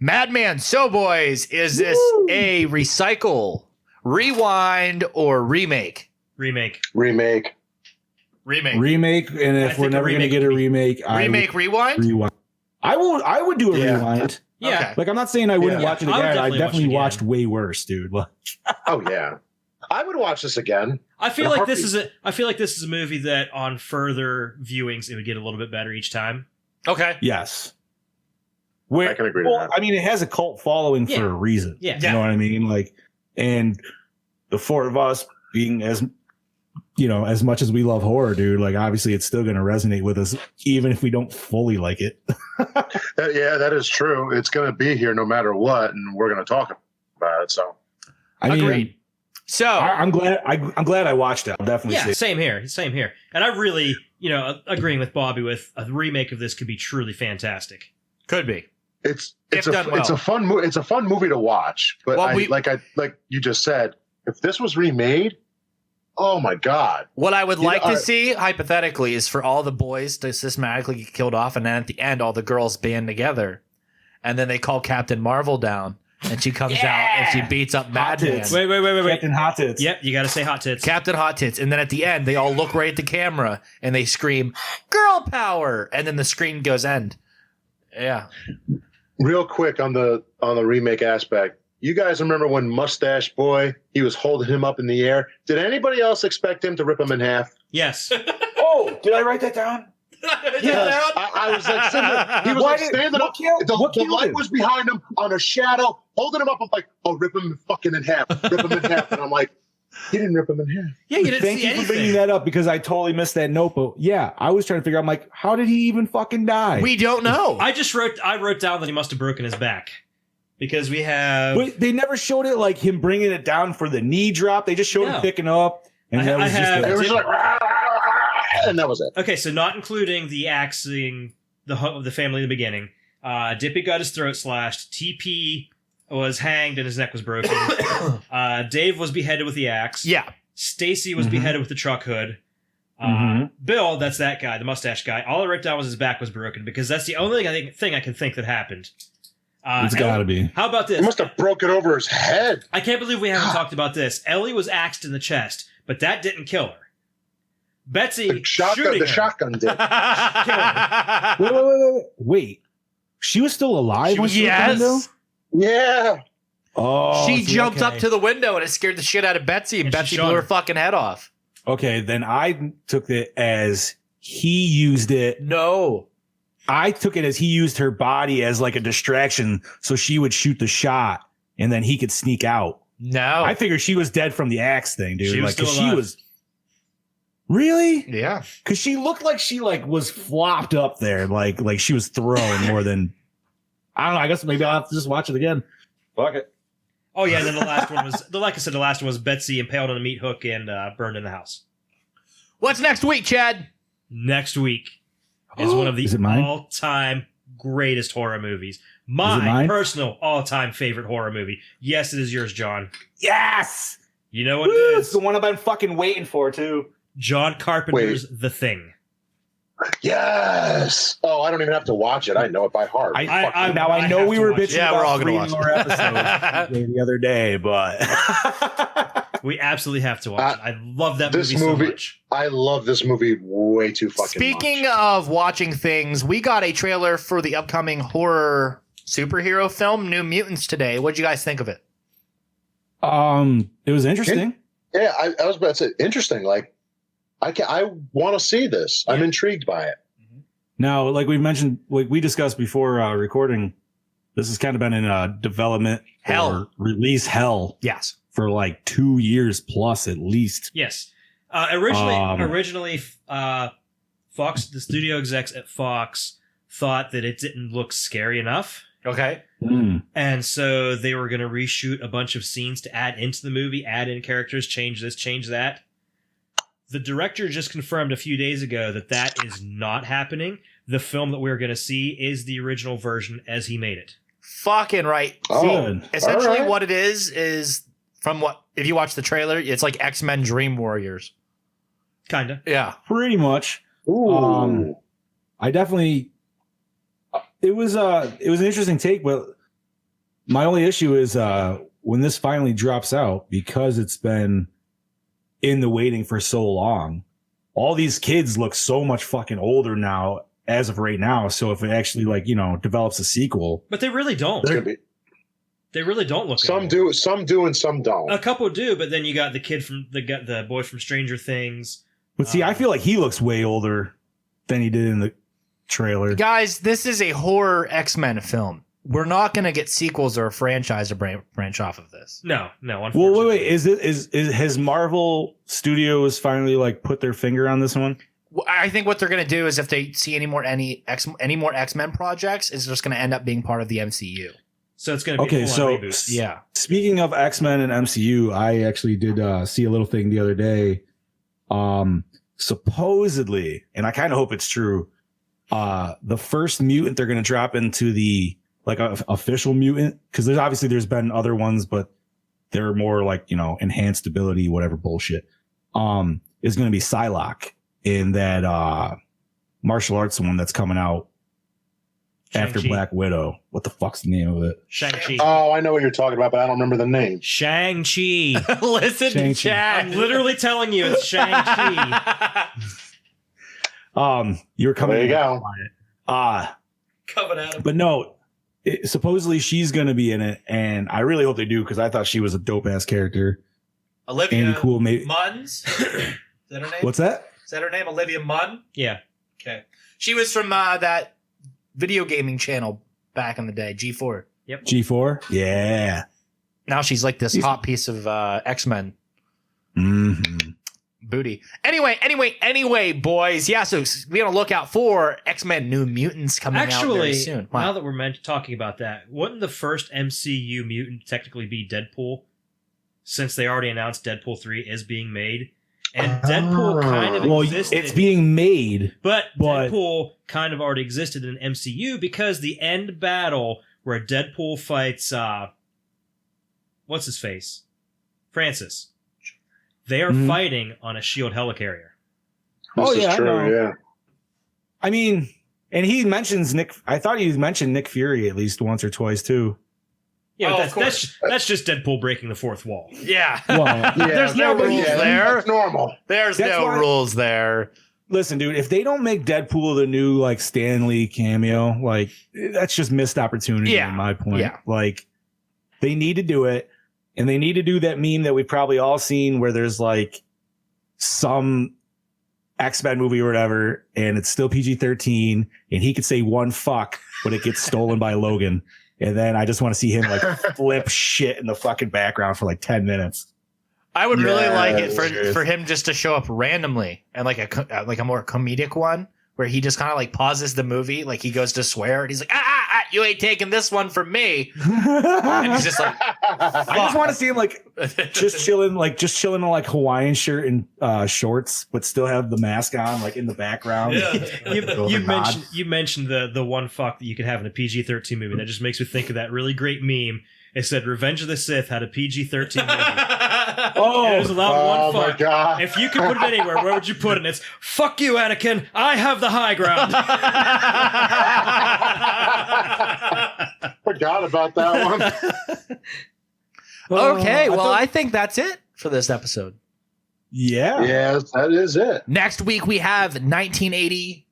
E: Madman. So, boys, is this a recycle, rewind, or remake?
F: Remake.
G: And if we're never going to get a remake,
E: rewind?
G: I would do a rewind.
F: Yeah. Okay.
G: Like, I'm not saying I wouldn't watch it again. I definitely
F: watch
G: watched way worse, dude.
H: Oh yeah. I would watch this again.
F: I feel like this is a movie that on further viewings it would get a little bit better each time.
E: Okay.
G: Yes.
H: I can agree with that.
G: I mean, it has a cult following for a reason.
F: Yeah.
G: You know what I mean? Like, and the four of us being as much as we love horror, dude, like obviously it's still going to resonate with us, even if we don't fully like it.
H: That is true. It's going to be here no matter what, and we're going to talk about it. So,
E: agreed. So
G: I'm glad I watched it. I'll definitely say.
F: Same here. And I really, agreeing with Bobby with a remake of this could be truly fantastic.
E: Could be.
H: It's a fun movie to watch. But like you just said, if this was remade, oh my god!
E: What I would like to see, hypothetically, is for all the boys to systematically get killed off, and then at the end, all the girls band together, and then they call Captain Marvel down, and she comes out and she beats up Madman.
F: Wait.
G: Captain Hot Tits.
F: Yep, you got to say hot tits.
E: Captain Hot Tits. And then at the end, they all look right at the camera and they scream, "Girl power!" And then the screen goes end. Yeah.
H: Real quick on the remake aspect. You guys remember when Mustache Boy, he was holding him up in the air? Did anybody else expect him to rip him in half?
F: Yes.
G: Oh, did I write that down?
H: Yes. I was like sitting there. He was like standing up. The light was behind him on a shadow, holding him up. I'm like, oh, rip him fucking in half. Rip him in half. And I'm like, he didn't rip him in half.
F: Yeah, you didn't
G: Thank
F: see
G: you
F: anything.
G: for bringing that up because I totally missed that note. But yeah, I was trying to figure out, I'm like, how did he even fucking die?
E: We don't know.
F: I wrote down that he must have broken his back. Because we have...
G: But they never showed it like him bringing it down for the knee drop. They just showed him picking up. And that was
H: and that was it.
F: Okay, so not including the axing the family in the beginning. Dippy got his throat slashed. TP was hanged and his neck was broken. Dave was beheaded with the axe.
E: Yeah.
F: Stacy was beheaded with the truck hood. Bill, that's that guy, the mustache guy. All I wrote down was his back was broken because that's the only thing I can think that happened.
G: It's gotta be.
F: How about this?
H: He must have broke it over his head.
F: I can't believe we haven't talked about this. Ellie was axed in the chest, but that didn't kill her. Betsy
H: The shotgun did.
G: Wait. She was still alive when she
E: Yes.
G: was the window?
H: Yeah.
G: Oh,
E: She jumped up to the window and it scared the shit out of Betsy, and Betsy blew her fucking head off.
G: Okay, then I took it as he used it.
E: No.
G: I took it as he used her body as like a distraction so she would shoot the shot and then he could sneak out.
E: No.
G: I figured she was dead from the axe thing, dude.
F: She was
G: like, 'cause
F: still alive.
G: she was. Really?
E: Yeah.
G: Because she looked like she like was flopped up there, like she was thrown more than. I don't know. I guess maybe I'll have to just watch it again. Fuck it.
F: Oh yeah, and then the last one was like I said, the last one was Betsy impaled on a meat hook and burned in the house.
E: What's next week, Chad?
F: Next week is one of the
G: Is it mine?
F: all-time greatest horror movies.
G: it
F: My
G: mine?
F: personal all-time favorite horror movie. Yes, it is yours, John.
G: Yes.
F: You know what it
G: Woo, it's
F: is?
G: the one I've been fucking waiting for too.
F: John Carpenter's The Thing.
H: Yes. Oh, I don't even have to watch it. I know it by heart.
G: I
F: I
G: know
F: have
G: we
F: to
G: were
F: watch it.
G: bitching
E: Yeah, we're all
G: about
E: gonna
G: 3
E: watch
G: more episodes the other day, but
F: We absolutely have to watch it. I love that movie so much.
H: I love this movie way too fucking
E: Speaking
H: much.
E: of watching things, we got a trailer for the upcoming horror superhero film, New Mutants, today. What'd you guys think of it?
G: it was interesting.
H: Yeah, I was about to say interesting. Like, I want to see this. I'm intrigued by it.
G: Now, like we mentioned, like we discussed before recording, this has kind of been in development
E: Hell.
G: or release hell
E: Yes.
G: for like 2 years plus at least.
F: Yes. Originally, Fox, the studio execs at Fox, thought that it didn't look scary enough.
E: Okay.
F: And so they were going to reshoot a bunch of scenes to add into the movie, add in characters, change this, change that. The director just confirmed a few days ago that that is not happening. The film that we're going to see is the original version as he made it.
E: Fucking right.
G: Good.
E: Essentially,
H: All right.
E: what it is from what, if you watch the trailer, it's like X-Men Dream Warriors.
F: Kinda.
E: Yeah.
G: Pretty much.
H: Ooh.
G: I definitely. It was an interesting take, but my only issue is when this finally drops out, because it's been in the waiting for so long. All these kids look so much fucking older now as of right now. So if it actually develops a sequel,
F: But they really don't.
H: It's gonna be,
F: They really don't look
H: some
F: old.
H: do, some do, and some don't.
F: A couple do, but then you got the kid from the boy from Stranger Things.
G: but see, I feel like he looks way older than he did in the trailer.
E: Guys, this is a horror X-Men film. We're not going to get sequels or a franchise or branch off of this.
F: No,
G: Well,
F: unfortunately.
G: wait. Is has Marvel Studios finally like put their finger on this one?
E: Well, I think what they're going to do is if they see any more X-Men projects, it's just going to end up being part of the MCU.
F: So it's going to be
G: Okay,
F: a
G: so
F: full-on reboot.
E: Yeah.
G: Speaking of X-Men and MCU, I actually did see a little thing the other day. Supposedly, and I kind of hope it's true, the first mutant they're going to drop into the official mutant, because there's been other ones, but they're more like, enhanced ability, whatever bullshit, is going to be Psylocke in that martial arts one that's coming out after
F: Shang-Chi.
G: Black Widow. What the fuck's the name of it?
F: Shang-Chi.
H: Oh, I know what you're talking about, but I don't remember the name.
F: Shang-Chi.
E: Listen to
G: Shang-Chi.
E: Chad.
F: I'm literally telling you, it's Shang-Chi.
G: You were coming.
H: There you
G: in
H: go.
E: Coming at him.
G: But no, supposedly she's going to be in it, and I really hope they do because I thought she was a dope ass character.
E: Olivia
G: Andy Cool, maybe.
E: Munns? Is that her name?
G: What's that?
E: Is that her name? Olivia Munn?
F: Yeah.
E: Okay. She was from that video gaming channel back in the day, G4.
F: Yep.
G: G4. Yeah.
E: Now she's like this hot piece of X-Men
G: Mm-hmm.
E: booty. Anyway, boys. Yeah, so be on the lookout for X-Men New Mutants coming out very
F: Actually,
E: soon.
F: now that we're talking about that, wouldn't the first MCU mutant technically be Deadpool? Since they already announced Deadpool 3 is being made. And Deadpool kind of existed.
G: It's being made.
F: But Deadpool kind of already existed in MCU because the end battle where Deadpool fights, what's his face? Francis. They are fighting on a S.H.I.E.L.D. helicarrier.
G: Oh,
H: This
G: yeah,
H: is true,
G: I know.
H: yeah.
G: I mean, and he mentions Nick. I thought he mentioned Nick Fury at least once or twice too.
F: Yeah,
E: Oh,
F: but that's just Deadpool breaking the fourth wall.
E: Yeah.
G: Well,
E: There's no rules there.
H: That's normal.
E: There's
G: That's
E: no
G: why-
E: rules there.
G: Listen, dude, if they don't make Deadpool the new like Stan Lee cameo, like that's just missed opportunity.
E: Yeah.
G: In my point,
E: Yeah.
G: like they need to do it, and they need to do that meme that we've probably all seen where there's like some X-Men movie or whatever, and it's still PG-13, and he could say one fuck, but it gets stolen by Logan. And then I just want to see him like flip shit in the fucking background for like 10 minutes.
E: I would really like it
G: Yes.
E: for him just to show up randomly and like a more comedic one where he just kind of like pauses the movie, like he goes to swear and he's like, you ain't taking this one from me. And he's just like,
G: I just want to see him like just chilling in like Hawaiian shirt and shorts, but still have the mask on, like in the background.
F: You mentioned the one fuck that you could have in a PG-13 movie. That just makes me think of that really great meme. It said Revenge of the Sith had a PG-13 movie.
G: Oh,
F: it was allowed one
H: my
F: fuck.
H: God.
F: If you could put it anywhere, where would you put it? And it's fuck you, Anakin. I have the high ground.
H: Forgot about that one.
E: okay, well, I think that's it for this episode.
G: Yeah.
H: Yes, that is it.
E: Next week we have 1980.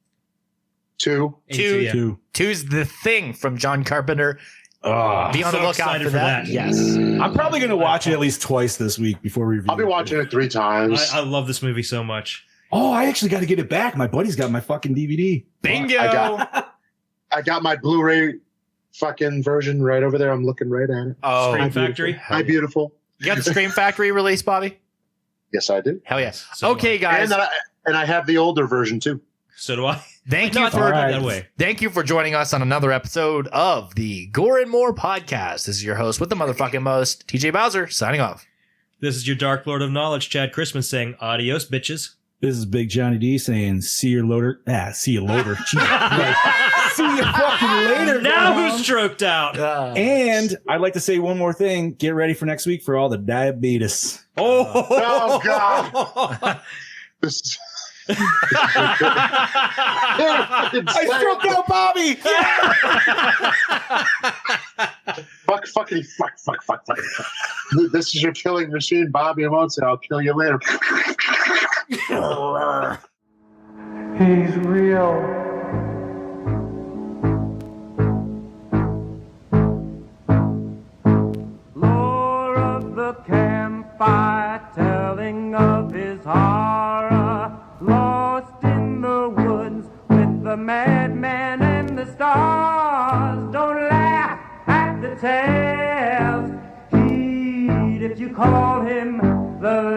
E: Two's The Thing from John Carpenter. Be on the lookout
F: excited
E: for that. Yes.
G: I'm probably going to watch it at least twice this week before we review.
H: I'll be watching it 3 times.
F: I love this movie so much.
G: Oh, I actually got to get it back. My buddy's got my fucking DVD.
E: Bingo.
H: I got my Blu-ray fucking version right over there. I'm looking right at it.
E: Oh,
F: Scream Factory.
H: Hi, beautiful.
E: You got the Scream Factory release, Bobby?
H: Yes, I do.
E: Hell yes.
F: So
E: okay, guys.
H: And I have the older version too.
F: So do I.
E: Thank
F: No,
E: you
F: I thought
E: for
F: that way.
E: Thank you for joining us on another episode of the Gore N More podcast. This is your host with the motherfucking most, TJ Bowser, signing off.
F: This is your Dark Lord of Knowledge, Chad Christmas, saying adios, bitches.
G: This is Big Johnny D saying, see you later. See you later. Jesus Christ. See you fucking later.
F: Now
G: Grandma.
F: who's stroked out?
G: And I'd like to say one more thing. Get ready for next week for all the diabetes.
H: Oh, God. This is...
G: I stroked out Bobby.
H: Fuck. This is your killing machine, Bobby. I won't say I'll kill you later.
L: He's real. Lore of the campfire, telling of his horror, lost in the woods with the madman and the stars. Don't laugh at the tales, heed if you call him the